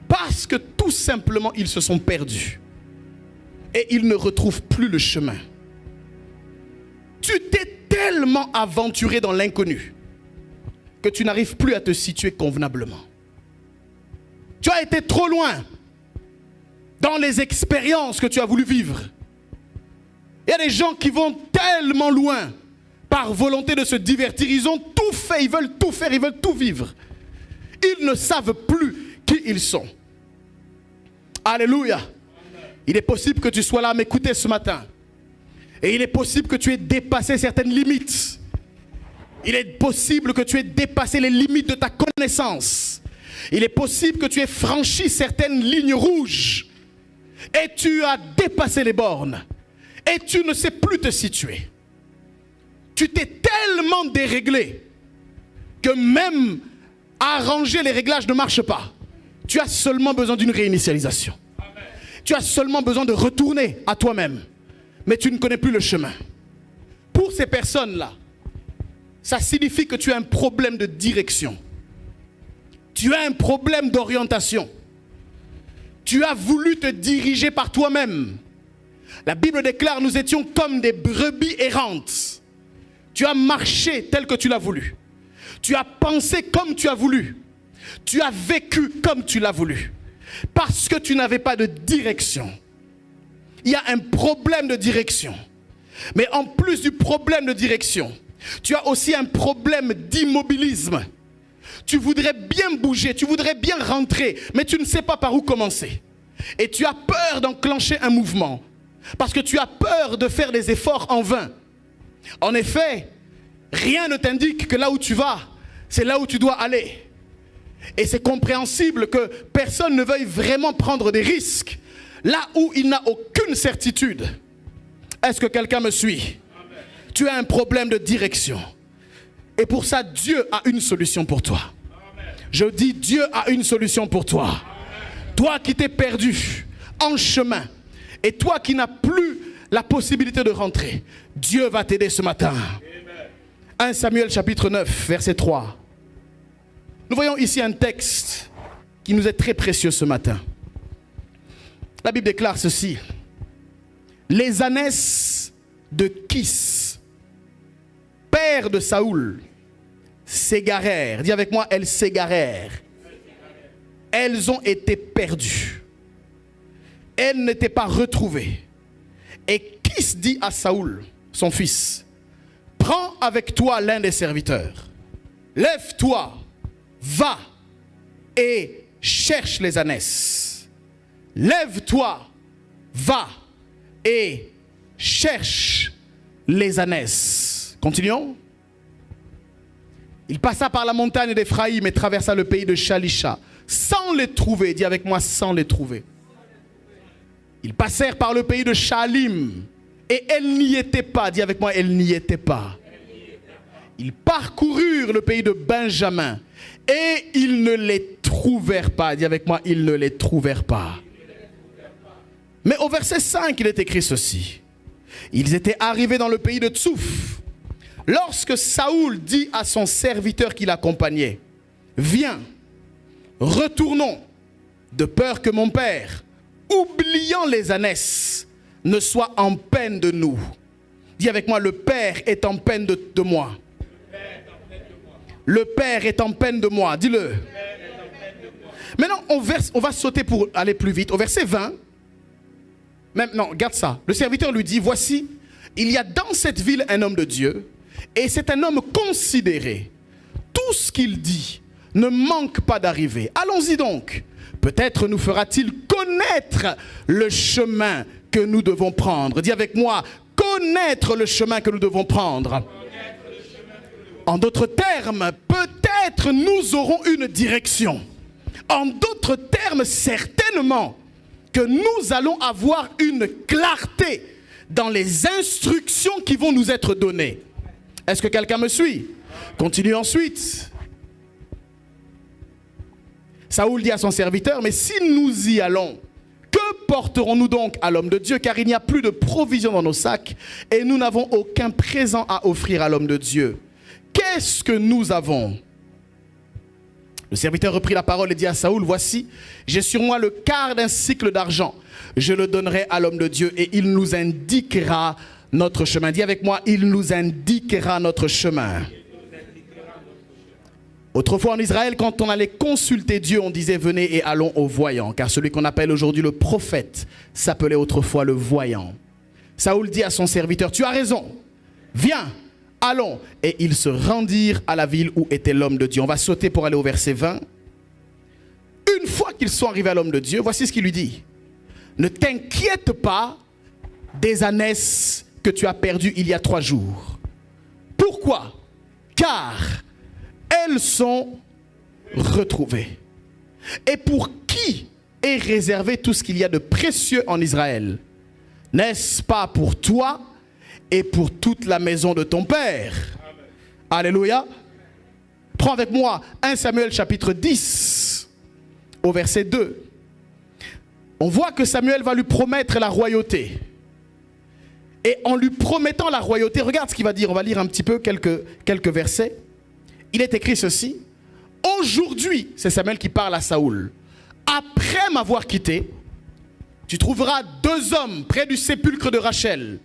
Parce que tout simplement, ils se sont perdus. Et ils ne retrouvent plus le chemin. Tu t'es tellement aventuré dans l'inconnu que tu n'arrives plus à te situer convenablement. Tu as été trop loin dans les expériences que tu as voulu vivre. Il y a des gens qui vont tellement loin par volonté de se divertir. Ils ont tout fait, ils veulent tout faire, ils veulent tout vivre. Ils ne savent plus qui ils sont. Alléluia. Il est possible que tu sois là à m'écouter ce matin. Et il est possible que tu aies dépassé certaines limites. Il est possible que tu aies dépassé les limites de ta connaissance. Il est possible que tu aies franchi certaines lignes rouges. Et tu as dépassé les bornes. Et tu ne sais plus te situer. Tu t'es tellement déréglé que même arranger les réglages ne marche pas. Tu as seulement besoin d'une réinitialisation. Amen. Tu as seulement besoin de retourner à toi-même. Mais tu ne connais plus le chemin. Pour ces personnes-là, ça signifie que tu as un problème de direction. Tu as un problème d'orientation. Tu as voulu te diriger par toi-même. La Bible déclare, nous étions comme des brebis errantes. Tu as marché tel que tu l'as voulu. Tu as pensé comme tu as voulu. Tu as vécu comme tu l'as voulu. Parce que tu n'avais pas de direction. Il y a un problème de direction. Mais en plus du problème de direction, tu as aussi un problème d'immobilisme. Tu voudrais bien bouger, tu voudrais bien rentrer, mais tu ne sais pas par où commencer. Et tu as peur d'enclencher un mouvement. Parce que tu as peur de faire des efforts en vain. En effet, rien ne t'indique que là où tu vas, c'est là où tu dois aller. Et c'est compréhensible que personne ne veuille vraiment prendre des risques là où il n'a aucune certitude. Est-ce que quelqu'un me suit? Amen. Tu as un problème de direction. Et pour ça, Dieu a une solution pour toi. Amen. Je dis, Dieu a une solution pour toi. Amen. Toi qui t'es perdu en chemin, et toi qui n'as plus la possibilité de rentrer, Dieu va t'aider ce matin. Amen. 1 Samuel chapitre 9, verset 3. Nous voyons ici un texte qui nous est très précieux ce matin. La Bible déclare ceci. Les ânesses de Kis, père de Saoul, s'égarèrent. Dis avec moi, elles s'égarèrent. Elles ont été perdues. Elles n'étaient pas retrouvées. Et Kis dit à Saoul, son fils, prends avec toi l'un des serviteurs. Lève-toi, va et cherche les ânesses. Lève-toi, va et cherche les ânesses. Continuons. Il passa par la montagne d'Éphraïm et traversa le pays de Shalisha, sans les trouver. Dis avec moi, sans les trouver. Ils passèrent par le pays de Shaalim et elles n'y étaient pas. Dis avec moi, elles n'y étaient pas. Ils parcoururent le pays de Benjamin et ils ne les trouvèrent pas. Dis avec moi, ils ne les trouvèrent pas. Mais au verset 5, il est écrit ceci. Ils étaient arrivés dans le pays de Tsouf. Lorsque Saoul dit à son serviteur qui l'accompagnait, viens, retournons, de peur que mon père, oubliant les ânesses, ne soit en peine de nous. Dis avec moi, le Père est en peine de moi. Le Père est en peine de moi. Dis-le. Maintenant, on va sauter pour aller plus vite. Au verset 20, Maintenant, regarde ça. Le serviteur lui dit, voici, il y a dans cette ville un homme de Dieu, et c'est un homme considéré. Tout ce qu'il dit ne manque pas d'arriver. Allons-y donc. Peut-être nous fera-t-il connaître le chemin que nous devons prendre. Dis avec moi, connaître le chemin que nous devons prendre. En d'autres termes, peut-être nous aurons une direction. En d'autres termes, certainement que nous allons avoir une clarté dans les instructions qui vont nous être données. Est-ce que quelqu'un me suit? Continue ensuite. Saoul dit à son serviteur, mais si nous y allons, que porterons-nous donc à l'homme de Dieu? Car il n'y a plus de provisions dans nos sacs et nous n'avons aucun présent à offrir à l'homme de Dieu. Qu'est-ce que nous avons? Le serviteur reprit la parole et dit à Saoul, voici, j'ai sur moi le quart d'un sicle d'argent. Je le donnerai à l'homme de Dieu et il nous indiquera notre chemin. Dis avec moi, il nous indiquera notre chemin. Autrefois en Israël, quand on allait consulter Dieu, on disait venez et allons au voyant. Car celui qu'on appelle aujourd'hui le prophète s'appelait autrefois le voyant. Saoul dit à son serviteur, tu as raison, viens, allons. Et ils se rendirent à la ville où était l'homme de Dieu. On va sauter pour aller au verset 20. Une fois qu'ils sont arrivés à l'homme de Dieu, voici ce qu'il lui dit. Ne t'inquiète pas des ânesses que tu as perdues il y a 3 jours. Pourquoi? Car elles sont retrouvées. Et pour qui est réservé tout ce qu'il y a de précieux en Israël? N'est-ce pas pour toi et pour toute la maison de ton père? Amen. Alléluia. Prends avec moi 1 Samuel chapitre 10 au verset 2. On voit que Samuel va lui promettre la royauté. Et en lui promettant la royauté, regarde ce qu'il va dire. On va lire un petit peu quelques versets. Il est écrit ceci. Aujourd'hui, c'est Samuel qui parle à Saoul. Après m'avoir quitté, tu trouveras 2 hommes près du sépulcre de Rachel,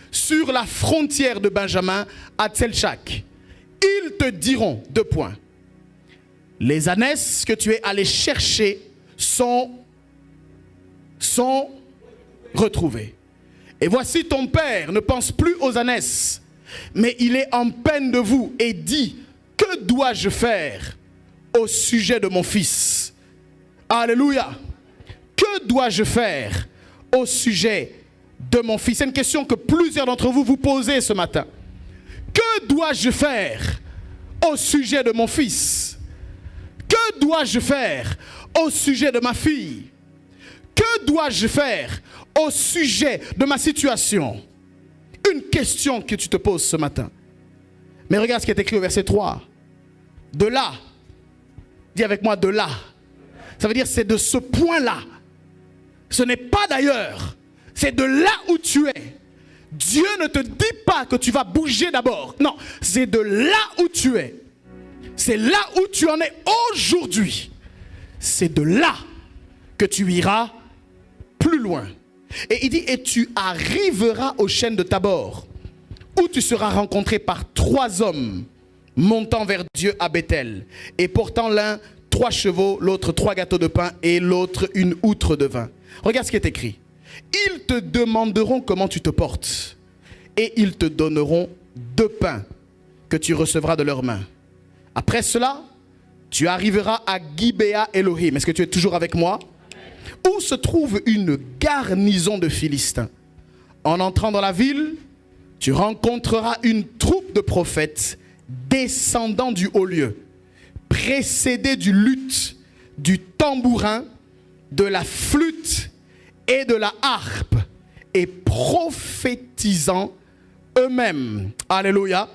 sur la frontière de Benjamin, à Tselchak. Ils te diront, 2 points. Les ânesses que tu es allé chercher sont retrouvées. Et voici ton père ne pense plus aux ânesses, mais il est en peine de vous et dit, que dois-je faire au sujet de mon fils? Alléluia. Que dois-je faire au sujet de mon fils? C'est une question que plusieurs d'entre vous vous posez ce matin. Que dois-je faire au sujet de mon fils? Que dois-je faire au sujet de ma fille? Que dois-je faire au sujet de ma situation? Une question que tu te poses ce matin. Mais regarde ce qui est écrit au verset 3. De là, dis avec moi de là. Ça veut dire c'est de ce point-là. Ce n'est pas d'ailleurs. C'est de là où tu es. Dieu ne te dit pas que tu vas bouger d'abord. Non, c'est de là où tu es. C'est là où tu en es aujourd'hui. C'est de là que tu iras plus loin. Et il dit, et tu arriveras aux chênes de Tabor, où tu seras rencontré par 3 hommes montant vers Dieu à Bethel, et portant l'un 3 chevaux, l'autre 3 gâteaux de pain, et l'autre une outre de vin. Regarde ce qui est écrit. Ils te demanderont comment tu te portes, et ils te donneront 2 pains que tu recevras de leurs mains. Après cela, tu arriveras à Gibéa Elohim. Est-ce que tu es toujours avec moi? Où se trouve une garnison de Philistins. En entrant dans la ville, tu rencontreras une troupe de prophètes descendant du haut lieu, précédés du luth, du tambourin, de la flûte et de la harpe, et prophétisant eux-mêmes. Alléluia.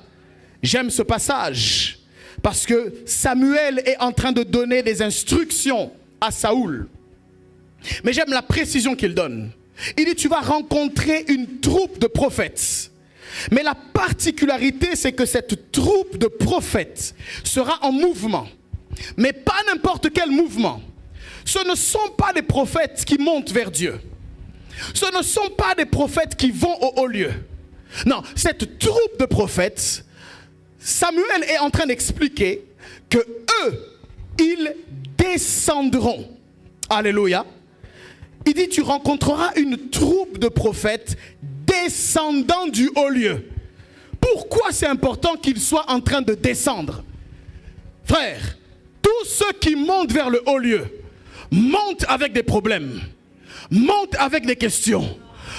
J'aime ce passage parce que Samuel est en train de donner des instructions à Saoul. Mais j'aime la précision qu'il donne. Il dit, tu vas rencontrer une troupe de prophètes. Mais la particularité, c'est que cette troupe de prophètes sera en mouvement. Mais pas n'importe quel mouvement. Ce ne sont pas des prophètes qui montent vers Dieu. Ce ne sont pas des prophètes qui vont au haut lieu. Non, cette troupe de prophètes, Samuel est en train d'expliquer que eux, ils descendront. Alléluia. Il dit, tu rencontreras une troupe de prophètes descendant du haut lieu. Pourquoi c'est important qu'ils soient en train de descendre? Frère, tous ceux qui montent vers le haut lieu montent avec des problèmes, montent avec des questions,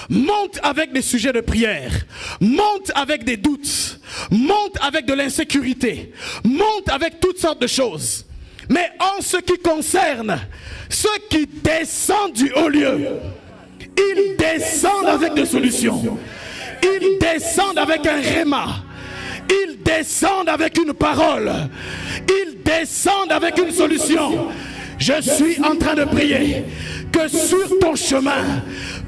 montent avec des sujets de prière, montent avec des doutes, montent avec de l'insécurité, montent avec toutes sortes de choses. Mais en ce qui concerne ceux qui descendent du haut lieu, ils descendent avec des solutions. Ils descendent avec un réma. Ils descendent avec une parole. Ils descendent avec une solution. Je suis en train de prier que sur ton chemin,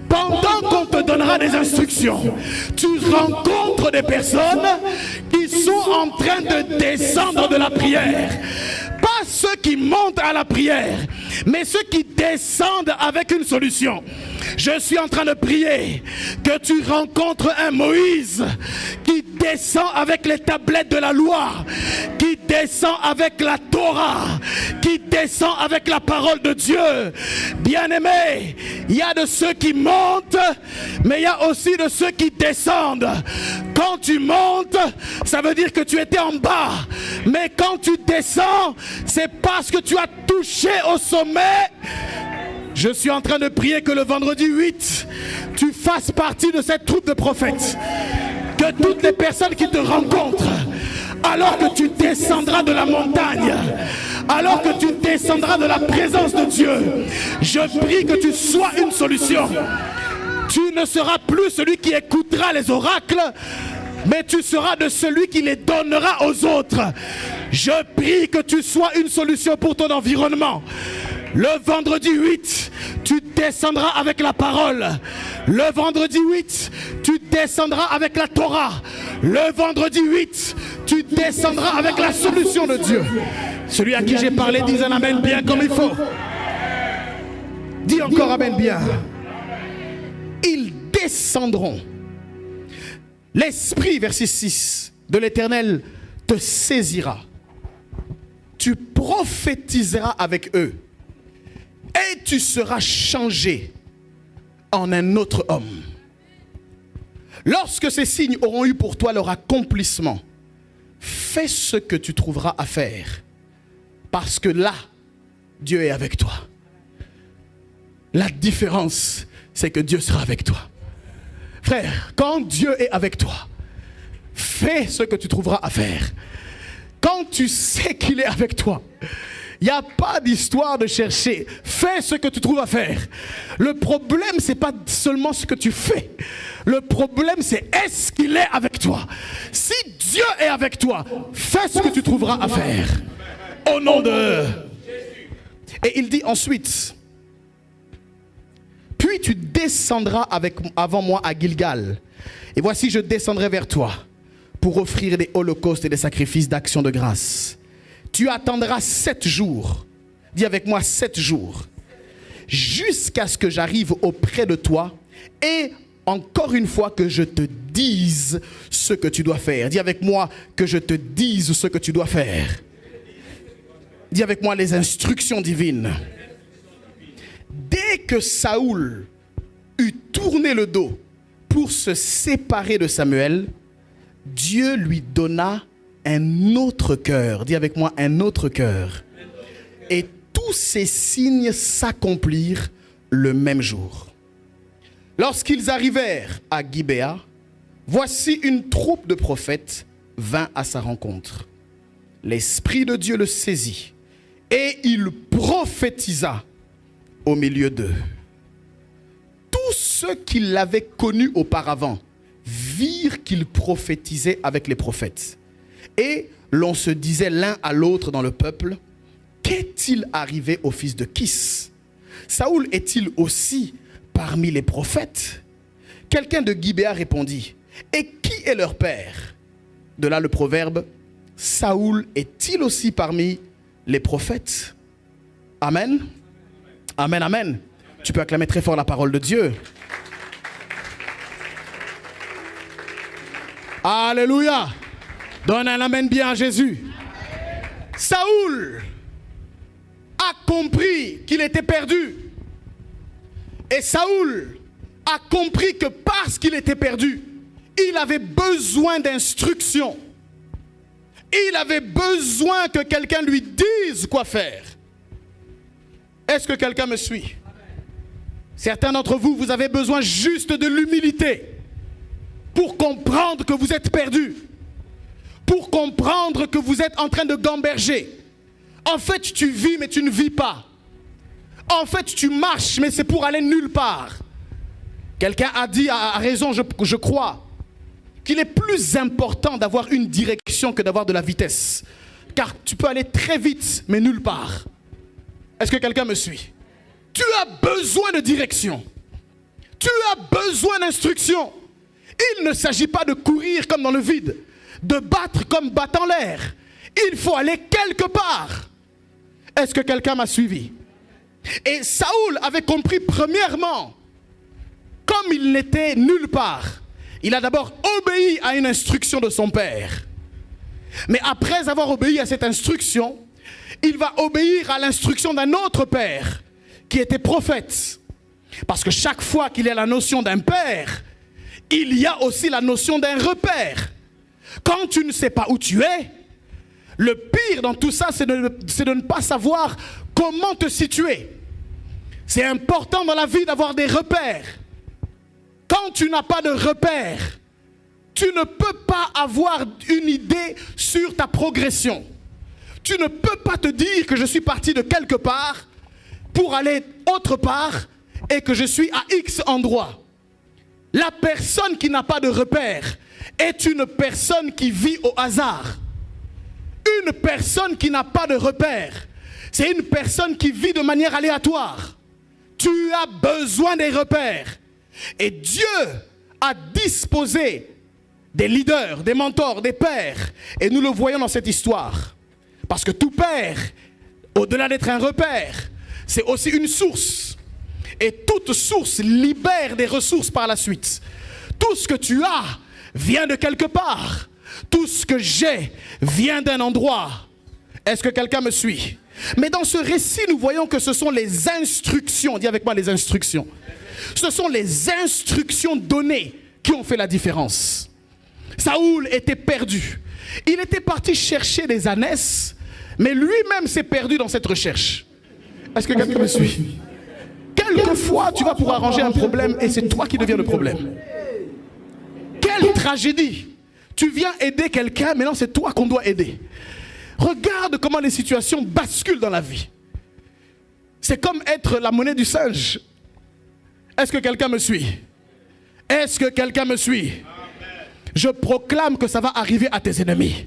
pendant qu'on te donnera des instructions, tu rencontres des personnes qui sont en train de descendre de la prière. Pas ceux qui montent à la prière, mais ceux qui descendent avec une solution. Je suis en train de prier que tu rencontres un Moïse qui descend avec les tablettes de la loi, qui descend avec la Torah, qui descend avec la parole de Dieu. Bien-aimé, il y a de ceux qui montent, mais il y a aussi de ceux qui descendent. Quand tu montes, ça veut dire que tu étais en bas. Mais quand tu descends, c'est parce que tu as touché au sommet. Je suis en train de prier que le vendredi 8, tu fasses partie de cette troupe de prophètes. Que toutes les personnes qui te rencontrent, alors que tu descendras de la montagne, alors que tu descendras de la présence de Dieu, je prie que tu sois une solution. Tu ne seras plus celui qui écoutera les oracles, mais tu seras de celui qui les donnera aux autres. Je prie que tu sois une solution pour ton environnement. Le vendredi 8, tu descendras avec la parole. Le vendredi 8, tu descendras avec la Torah. Le vendredi 8, tu descendras avec la solution de Dieu. Celui à qui j'ai parlé, dis un amen bien comme il faut. Dis encore amen bien. Ils descendront. L'esprit, verset 6, de l'Éternel te saisira. Tu prophétiseras avec eux. Et tu seras changé en un autre homme. Lorsque ces signes auront eu pour toi leur accomplissement, fais ce que tu trouveras à faire. Parce que là, Dieu est avec toi. La différence, c'est que Dieu sera avec toi. Frère, quand Dieu est avec toi, fais ce que tu trouveras à faire. Quand tu sais qu'il est avec toi, il n'y a pas d'histoire de chercher. Fais ce que tu trouves à faire. Le problème, ce n'est pas seulement ce que tu fais. Le problème, c'est est-ce qu'il est avec toi? Si Dieu est avec toi, fais ce que tu trouveras à faire. Au nom de... Et il dit ensuite, puis tu descendras avant moi à Gilgal. Et voici, je descendrai vers toi pour offrir des holocaustes et des sacrifices d'action de grâce. Tu attendras 7 jours. Dis avec moi 7 jours. Jusqu'à ce que j'arrive auprès de toi. Et encore une fois que je te dise ce que tu dois faire. Dis avec moi que je te dise ce que tu dois faire. Dis avec moi les instructions divines. Dès que Saoul eut tourné le dos pour se séparer de Samuel, Dieu lui donna un autre cœur. Dis avec moi un autre cœur. Et tous ces signes s'accomplirent le même jour. Lorsqu'ils arrivèrent à Gibéa, voici une troupe de prophètes vint à sa rencontre. L'Esprit de Dieu le saisit et il prophétisa au milieu d'eux. Tous ceux qui l'avaient connu auparavant virent qu'il prophétisait avec les prophètes. Et l'on se disait l'un à l'autre dans le peuple, qu'est-il arrivé au fils de Kis? Saoul est-il aussi parmi les prophètes? Quelqu'un de Gibéa répondit, et qui est leur père? De là le proverbe, Saoul est-il aussi parmi les prophètes? Amen. Amen, amen. Tu peux acclamer très fort la parole de Dieu. Alléluia. Donne un amen bien à Jésus. Saoul a compris qu'il était perdu. Et Saoul a compris que parce qu'il était perdu, il avait besoin d'instruction. Il avait besoin que quelqu'un lui dise quoi faire. Est-ce que quelqu'un me suit? Certains d'entre vous, vous avez besoin juste de l'humilité pour comprendre que vous êtes perdu, pour comprendre que vous êtes en train de gamberger. En fait, tu vis, mais tu ne vis pas. En fait, tu marches, mais c'est pour aller nulle part. Quelqu'un a dit, à raison, je crois, qu'il est plus important d'avoir une direction que d'avoir de la vitesse. Car tu peux aller très vite, mais nulle part. Est-ce que quelqu'un me suit? Tu as besoin de direction. Tu as besoin d'instruction. Il ne s'agit pas de courir comme dans le vide, de battre comme battant l'air. Il faut aller quelque part. Est-ce que quelqu'un m'a suivi? Et Saoul avait compris premièrement, comme il n'était nulle part, il a d'abord obéi à une instruction de son père. Mais après avoir obéi à cette instruction, il va obéir à l'instruction d'un autre père qui était prophète. Parce que chaque fois qu'il y a la notion d'un père, il y a aussi la notion d'un repère. Quand tu ne sais pas où tu es, le pire dans tout ça, c'est de ne pas savoir comment te situer. C'est important dans la vie d'avoir des repères. Quand tu n'as pas de repères, tu ne peux pas avoir une idée sur ta progression. Tu ne peux pas te dire que je suis parti de quelque part pour aller autre part et que je suis à X endroit. La personne qui n'a pas de repères est une personne qui vit au hasard. Une personne qui n'a pas de repères, c'est une personne qui vit de manière aléatoire. Tu as besoin des repères. Et Dieu a disposé des leaders, des mentors, des pères. Et nous le voyons dans cette histoire. Parce que tout père, au-delà d'être un repère, c'est aussi une source. Et toute source libère des ressources par la suite. Tout ce que tu as vient de quelque part. Tout ce que j'ai vient d'un endroit. Est-ce que quelqu'un me suit? Mais dans ce récit, nous voyons que ce sont les instructions. Dis avec moi les instructions. Ce sont les instructions données qui ont fait la différence. Saoul était perdu. Il était parti chercher des ânesses, mais lui-même s'est perdu dans cette recherche. Est-ce que quelqu'un me suit? Quelquefois, tu vas pour arranger un problème et c'est toi qui deviens le problème. Quelle tragédie! Tu viens aider quelqu'un, mais non, c'est toi qu'on doit aider. Regarde comment les situations basculent dans la vie. C'est comme être la monnaie du singe. Est-ce que quelqu'un me suit? Est-ce que quelqu'un me suit? Je proclame que ça va arriver à tes ennemis.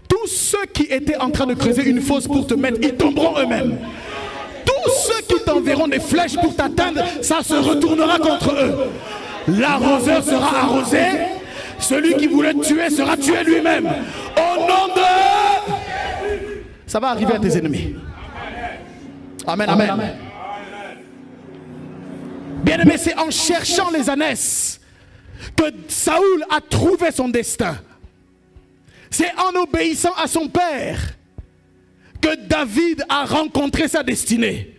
Tous ceux qui étaient en train de creuser une fosse pour te mettre, ils tomberont eux-mêmes. Tous ceux qui t'enverront des flèches pour t'atteindre, ça se retournera contre eux. L'arroseur sera arrosé. Celui qui voulait te tuer sera tué lui-même. Au nom de... Ça va arriver à tes ennemis. Amen, amen. Amen. Bien-aimé, c'est en cherchant les ânesses que Saoul a trouvé son destin. C'est en obéissant à son père que David a rencontré sa destinée.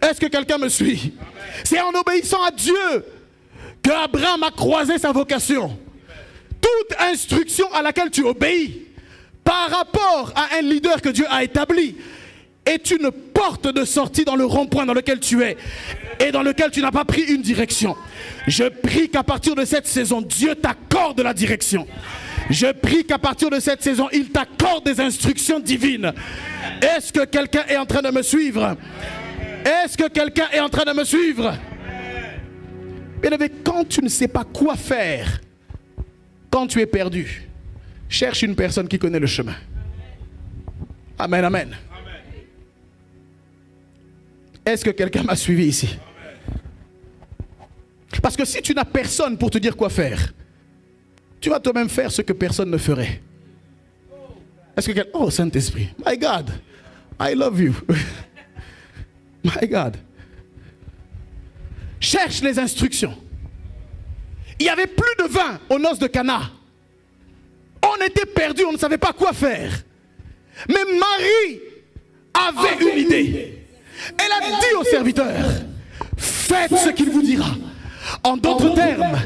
Est-ce que quelqu'un me suit? C'est en obéissant à Dieu que Abraham a croisé sa vocation. Toute instruction à laquelle tu obéis par rapport à un leader que Dieu a établi est une porte de sortie dans le rond-point dans lequel tu es et dans lequel tu n'as pas pris une direction. Je prie qu'à partir de cette saison, Dieu t'accorde la direction. Je prie qu'à partir de cette saison, il t'accorde des instructions divines. Est-ce que quelqu'un est en train de me suivre? Est-ce que quelqu'un est en train de me suivre? Bien-aimé, quand tu ne sais pas quoi faire, quand tu es perdu, cherche une personne qui connaît le chemin. Amen, amen. Est-ce que quelqu'un m'a suivi ici? Parce que si tu n'as personne pour te dire quoi faire, tu vas toi-même faire ce que personne ne ferait. Est-ce que oh Saint-Esprit, my God, I love you. My God. Cherche les instructions. Il n'y avait plus de vin aux noces de Cana. On était perdus, on ne savait pas quoi faire. Mais Marie avait une idée. Elle a dit au serviteur, faites ce qu'il vous dira. En d'autres termes,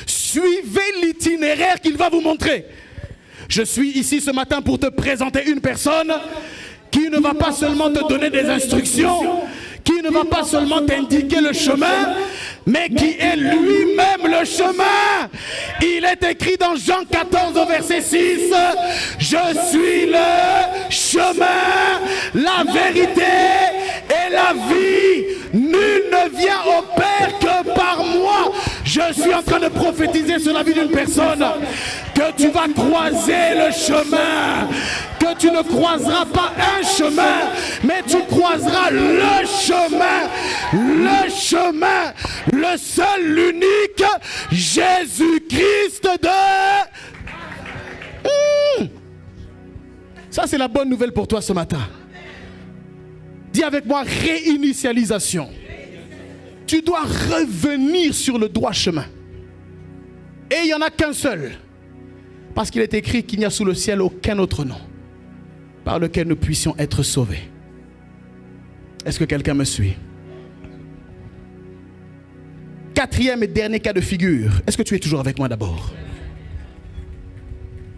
suivez l'itinéraire qu'il va vous montrer. Je suis ici ce matin pour te présenter une personne qui ne va pas seulement te donner des instructions, qui ne va pas seulement t'indiquer le chemin, mais qui est lui-même le chemin. Il est écrit dans Jean 14 au verset 6, « Je suis le chemin, la vérité et la vie. Nul ne vient au Père que par moi. » Je suis en train de prophétiser sur la vie d'une personne que tu vas croiser le chemin, que tu ne croiseras pas un chemin, mais tu croiseras le chemin, le seul, l'unique, Jésus-Christ de... Ça, c'est la bonne nouvelle pour toi ce matin. Dis avec moi, réinitialisation. Tu dois revenir sur le droit chemin. Et il n'y en a qu'un seul. Parce qu'il est écrit qu'il n'y a sous le ciel aucun autre nom par lequel nous puissions être sauvés. Est-ce que quelqu'un me suit? Quatrième et dernier cas de figure. Est-ce que tu es toujours avec moi d'abord?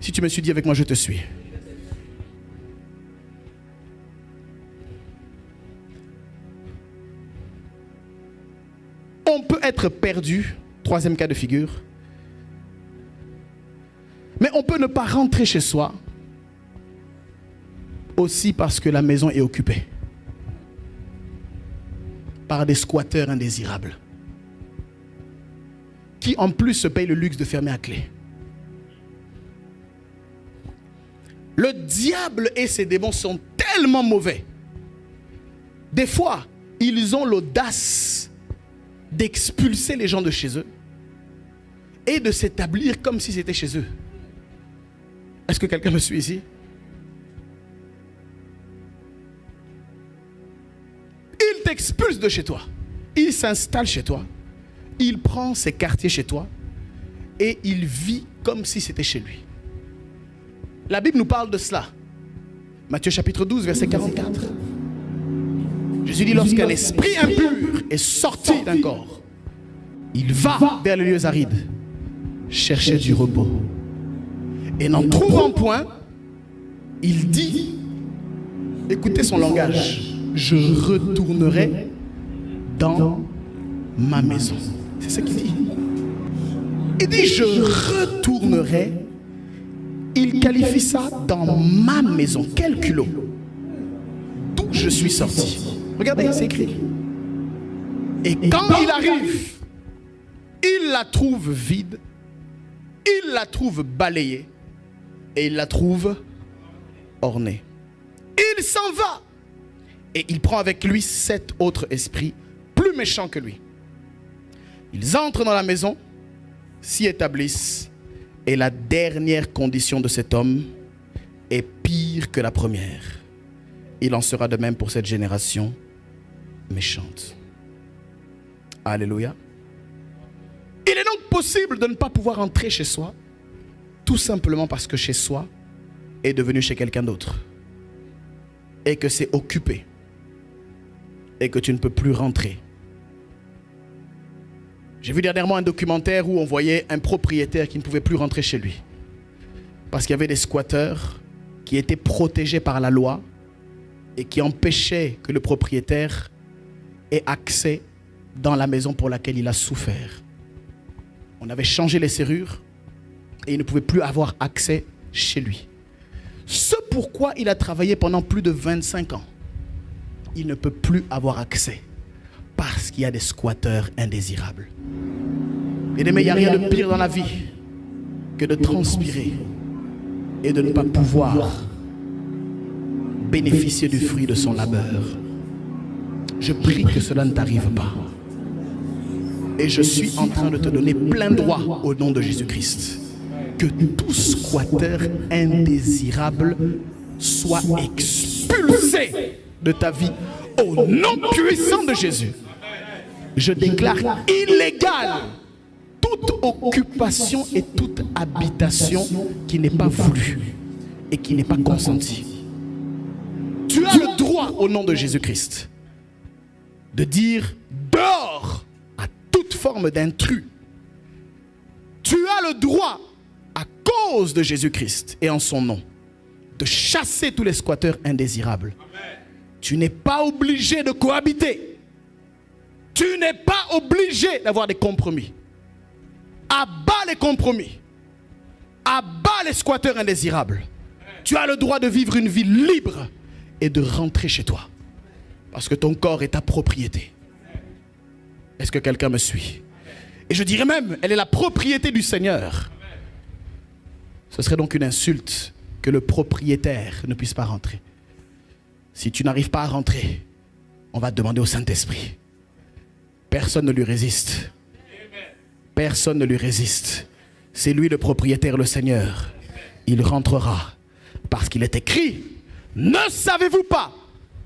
Si tu me suis dit avec moi, je te suis. On peut être perdu, troisième cas de figure, mais on peut ne pas rentrer chez soi aussi parce que la maison est occupée par des squatteurs indésirables qui en plus se payent le luxe de fermer à clé. Le diable et ses démons sont tellement mauvais. Des fois, ils ont l'audace d'expulser les gens de chez eux et de s'établir comme si c'était chez eux. Est-ce que quelqu'un me suit ici? Il t'expulse de chez toi. Il s'installe chez toi. Il prend ses quartiers chez toi et il vit comme si c'était chez lui. La Bible nous parle de cela. Matthieu chapitre 12, verset 44. Jésus dit, lorsqu'un esprit impur est sorti d'un corps, il va vers les lieux arides, chercher du repos. Et n'en trouvant point, il dit, écoutez son langage, je retournerai dans ma maison. C'est ce qu'il dit. Il dit, je retournerai. Il qualifie ça dans ma maison. Quel culot. D'où je suis sorti. Regardez, c'est écrit. Et quand il arrive, il la trouve vide, il la trouve balayée et il la trouve ornée. Il s'en va et il prend avec lui 7 autres esprits plus méchants que lui. Ils entrent dans la maison, s'y établissent et la dernière condition de cet homme est pire que la première. Il en sera de même pour cette génération méchante. Alléluia. Il est donc possible de ne pas pouvoir entrer chez soi, tout simplement parce que chez soi est devenu chez quelqu'un d'autre. Et que c'est occupé. Et que tu ne peux plus rentrer. J'ai vu dernièrement un documentaire où on voyait un propriétaire qui ne pouvait plus rentrer chez lui. Parce qu'il y avait des squatteurs qui étaient protégés par la loi et qui empêchaient que le propriétaire ait accès dans la maison pour laquelle il a souffert. On avait changé les serrures et il ne pouvait plus avoir accès chez lui. Ce pourquoi il a travaillé pendant plus de 25 ans. Il ne peut plus avoir accès parce qu'il y a des squatteurs indésirables. Et il n'y a rien de pire dans la vie que de transpirer et de ne pas pouvoir bénéficier du fruit de son labeur. Je prie que cela ne t'arrive pas. Et je suis en train de te donner plein droit au nom de Jésus-Christ. Que tout squatteur indésirable soit expulsé de ta vie au nom puissant de Jésus. Je déclare illégal toute occupation et toute habitation qui n'est pas voulue et qui n'est pas consentie. Tu as le droit au nom de Jésus-Christ de dire dehors forme d'intrus. Tu as le droit, à cause de Jésus-Christ et en son nom, de chasser tous les squatteurs indésirables. Amen. Tu n'es pas obligé de cohabiter. Tu n'es pas obligé d'avoir des compromis. Abat les compromis. Abat les squatteurs indésirables. Tu as le droit de vivre une vie libre et de rentrer chez toi. Parce que ton corps est ta propriété. Est-ce que quelqu'un me suit? Et je dirais même, elle est la propriété du Seigneur. Ce serait donc une insulte que le propriétaire ne puisse pas rentrer. Si tu n'arrives pas à rentrer, on va demander au Saint-Esprit. Personne ne lui résiste. Personne ne lui résiste. C'est lui le propriétaire, le Seigneur. Il rentrera parce qu'il est écrit, ne savez-vous pas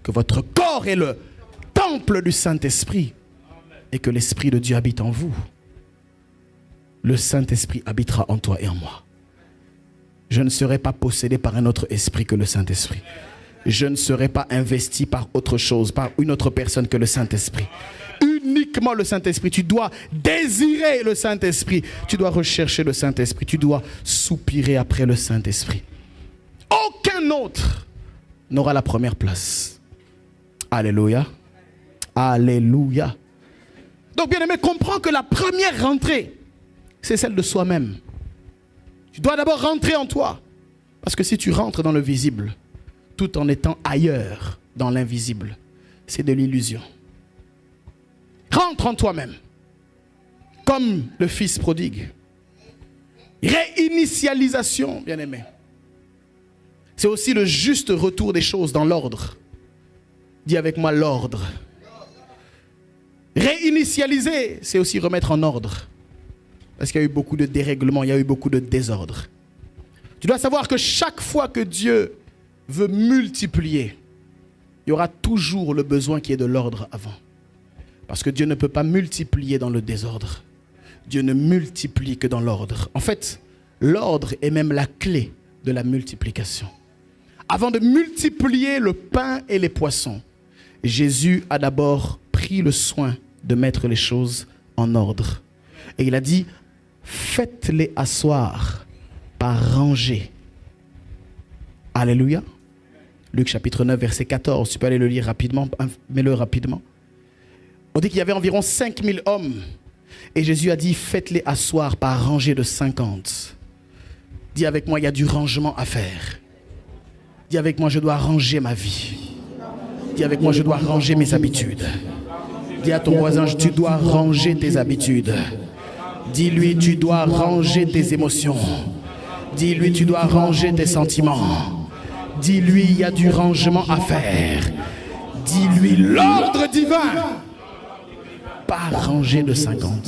que votre corps est le temple du Saint-Esprit et que l'Esprit de Dieu habite en vous? Le Saint-Esprit habitera en toi et en moi. Je ne serai pas possédé par un autre esprit que le Saint-Esprit. Je ne serai pas investi par autre chose, par une autre personne que le Saint-Esprit. Uniquement le Saint-Esprit. Tu dois désirer le Saint-Esprit. Tu dois rechercher le Saint-Esprit. Tu dois soupirer après le Saint-Esprit. Aucun autre n'aura la première place. Alléluia. Alléluia. Donc bien aimé, comprends que la première rentrée, c'est celle de soi-même. Tu dois d'abord rentrer en toi. Parce que si tu rentres dans le visible, tout en étant ailleurs, dans l'invisible, c'est de l'illusion. Rentre en toi-même. Comme le fils prodigue. Réinitialisation, bien-aimé. C'est aussi le juste retour des choses dans l'ordre. Dis avec moi l'ordre. Réinitialiser, c'est aussi remettre en ordre. Parce qu'il y a eu beaucoup de dérèglements, il y a eu beaucoup de désordre. Tu dois savoir que chaque fois que Dieu veut multiplier, il y aura toujours le besoin qui est de l'ordre avant. Parce que Dieu ne peut pas multiplier dans le désordre. Dieu ne multiplie que dans l'ordre. En fait, l'ordre est même la clé de la multiplication. Avant de multiplier le pain et les poissons, Jésus a d'abord pris le soin de mettre les choses en ordre. Et il a dit, faites-les asseoir par rangées. Alléluia. Luc chapitre 9, verset 14. Tu peux aller le lire rapidement, mets-le rapidement. On dit qu'il y avait environ 5000 hommes. Et Jésus a dit, faites-les asseoir par rangées de 50. Dis avec moi, il y a du rangement à faire. Dis avec moi, je dois ranger ma vie. Dis avec moi, je dois ranger mes habitudes. Dis à ton voisin, tu dois ranger tes habitudes. Dis-lui, tu dois ranger tes émotions. Dis-lui, tu dois ranger tes sentiments. Dis-lui, il y a du rangement à faire. Dis-lui, l'ordre divin. Pas rangé de 50.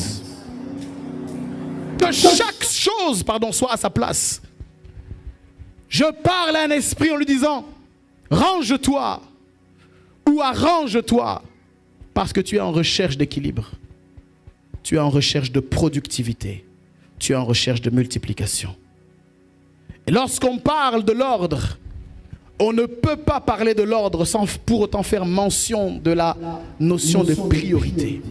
Que chaque chose, soit à sa place. Je parle à un esprit en lui disant, range-toi ou arrange-toi parce que tu es en recherche d'équilibre. Tu es en recherche de productivité. Tu es en recherche de multiplication. Et lorsqu'on parle de l'ordre, on ne peut pas parler de l'ordre sans pour autant faire mention de la notion de priorité.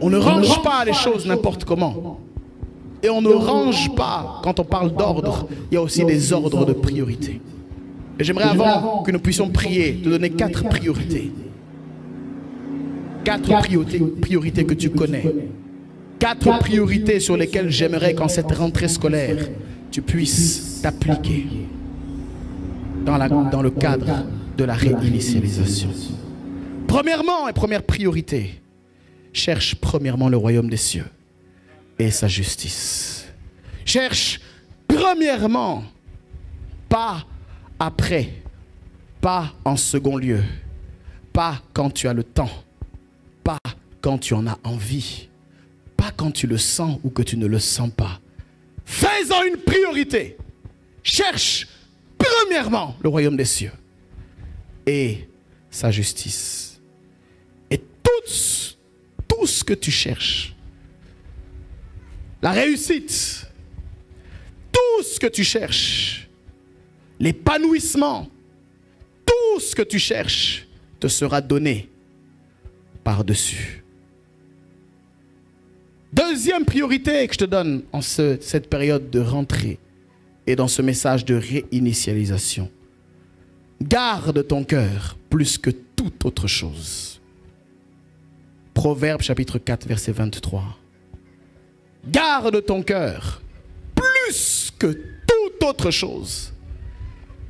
On ne range pas les choses n'importe comment. Et on ne range pas, quand on parle d'ordre, il y a aussi des ordres de priorité. Et j'aimerais avant que nous puissions prier, te donner 4 priorités. 4 priorités que tu connais. 4 priorités sur lesquelles j'aimerais qu'en cette rentrée scolaire, tu puisses t'appliquer dans le cadre de la réinitialisation. Premièrement et première priorité, cherche premièrement le royaume des cieux et sa justice. Cherche premièrement, pas après, pas en second lieu, pas quand tu as le temps, pas quand tu en as envie, pas quand tu le sens ou que tu ne le sens pas. Fais-en une priorité. Cherche premièrement le royaume des cieux et sa justice. Et tout ce que tu cherches, la réussite, tout ce que tu cherches, l'épanouissement, tout ce que tu cherches te sera donné par-dessus. Deuxième priorité que je te donne en cette période de rentrée et dans ce message de réinitialisation. Garde ton cœur plus que toute autre chose. Proverbe chapitre 4 verset 23. Garde ton cœur plus que toute autre chose.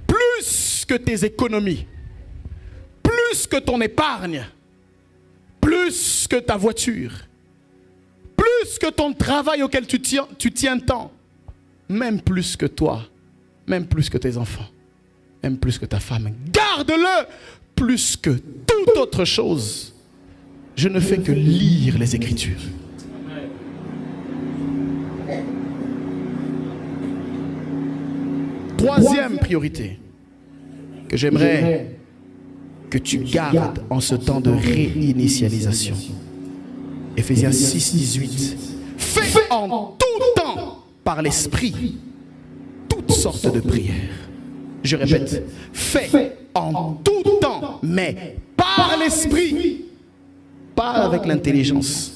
Plus que tes économies. Plus que ton épargne. Plus que ta voiture. Plus que ton travail auquel tu tiens tant. Même plus que toi. Même plus que tes enfants. Même plus que ta femme. Garde-le plus que toute autre chose. Je ne fais que lire les Écritures. Troisième priorité que j'aimerais que tu gardes en ce temps de réinitialisation. Éphésiens 6, 18. Fais en tout temps par l'Esprit toutes sortes de prières. Je répète, fais en tout temps, mais par l'Esprit, pas avec l'intelligence.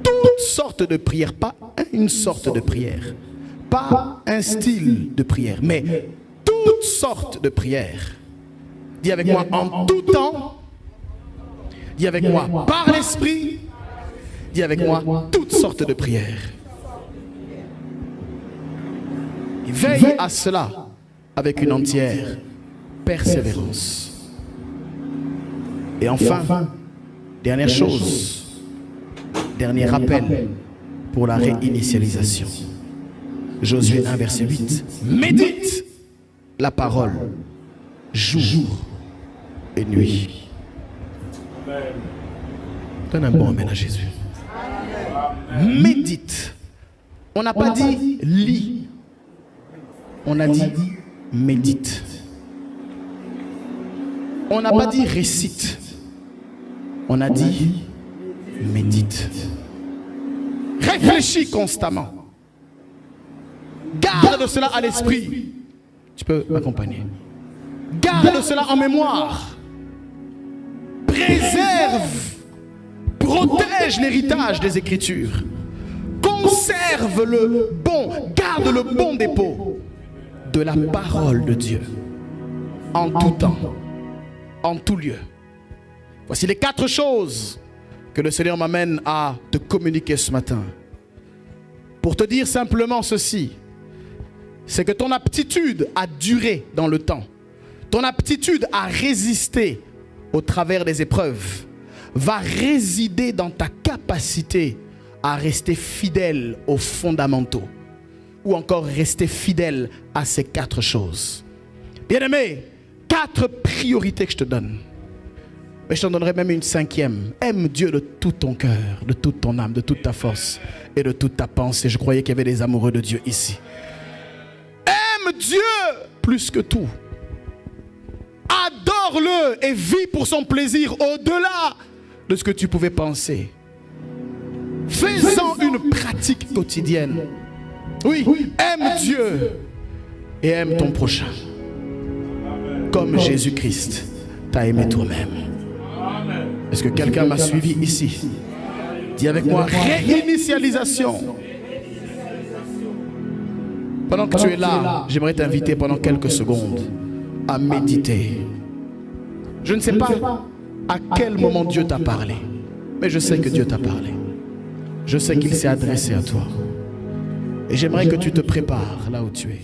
Toutes sortes de prières, pas une sorte de prière, pas un style de prière, mais toutes sortes de prières. Dis avec moi, en tout temps. Dis avec moi, par l'Esprit. Dis avec moi, toutes sortes de prières. Et veille à cela avec une entière persévérance. Et enfin, dernière chose, dernier rappel pour la réinitialisation. Josué 1, verset 8. Médite la parole jour et nuit. Donne un bon amen à Jésus. Médite. On n'a pas dit lis. On a dit médite. On n'a pas dit récite. On a dit médite. Réfléchis constamment. Garde cela à l'esprit. Tu peux m'accompagner. Garde cela en mémoire. Préserve, protège l'héritage des Écritures. Conserve le bon, garde le bon dépôt de la parole de Dieu. En tout temps, en tout lieu. Voici les 4 choses que le Seigneur m'amène à te communiquer ce matin. Pour te dire simplement ceci, c'est que ton aptitude à durer dans le temps, ton aptitude à résister au travers des épreuves, va résider dans ta capacité à rester fidèle aux fondamentaux, ou encore rester fidèle à ces 4 choses. Bien-aimé, 4 priorités que je te donne. Mais je t'en donnerai même une 5e. Aime Dieu de tout ton cœur, de toute ton âme, de toute ta force et de toute ta pensée. Je croyais qu'il y avait des amoureux de Dieu ici. Aime Dieu plus que tout. Adore-le et vis pour son plaisir au-delà de ce que tu pouvais penser. Fais-en une pratique quotidienne. Oui, aime Dieu et aime ton prochain. Comme Jésus-Christ t'a aimé toi-même. Est-ce que quelqu'un m'a suivi ici? Dis avec moi, réinitialisation. Pendant que tu es là, j'aimerais t'inviter pendant quelques secondes à méditer. Je ne sais pas à quel moment Dieu t'a parlé, mais je sais que Dieu t'a parlé. Je sais qu'il s'est adressé à toi. Et j'aimerais que tu te prépares là où tu es.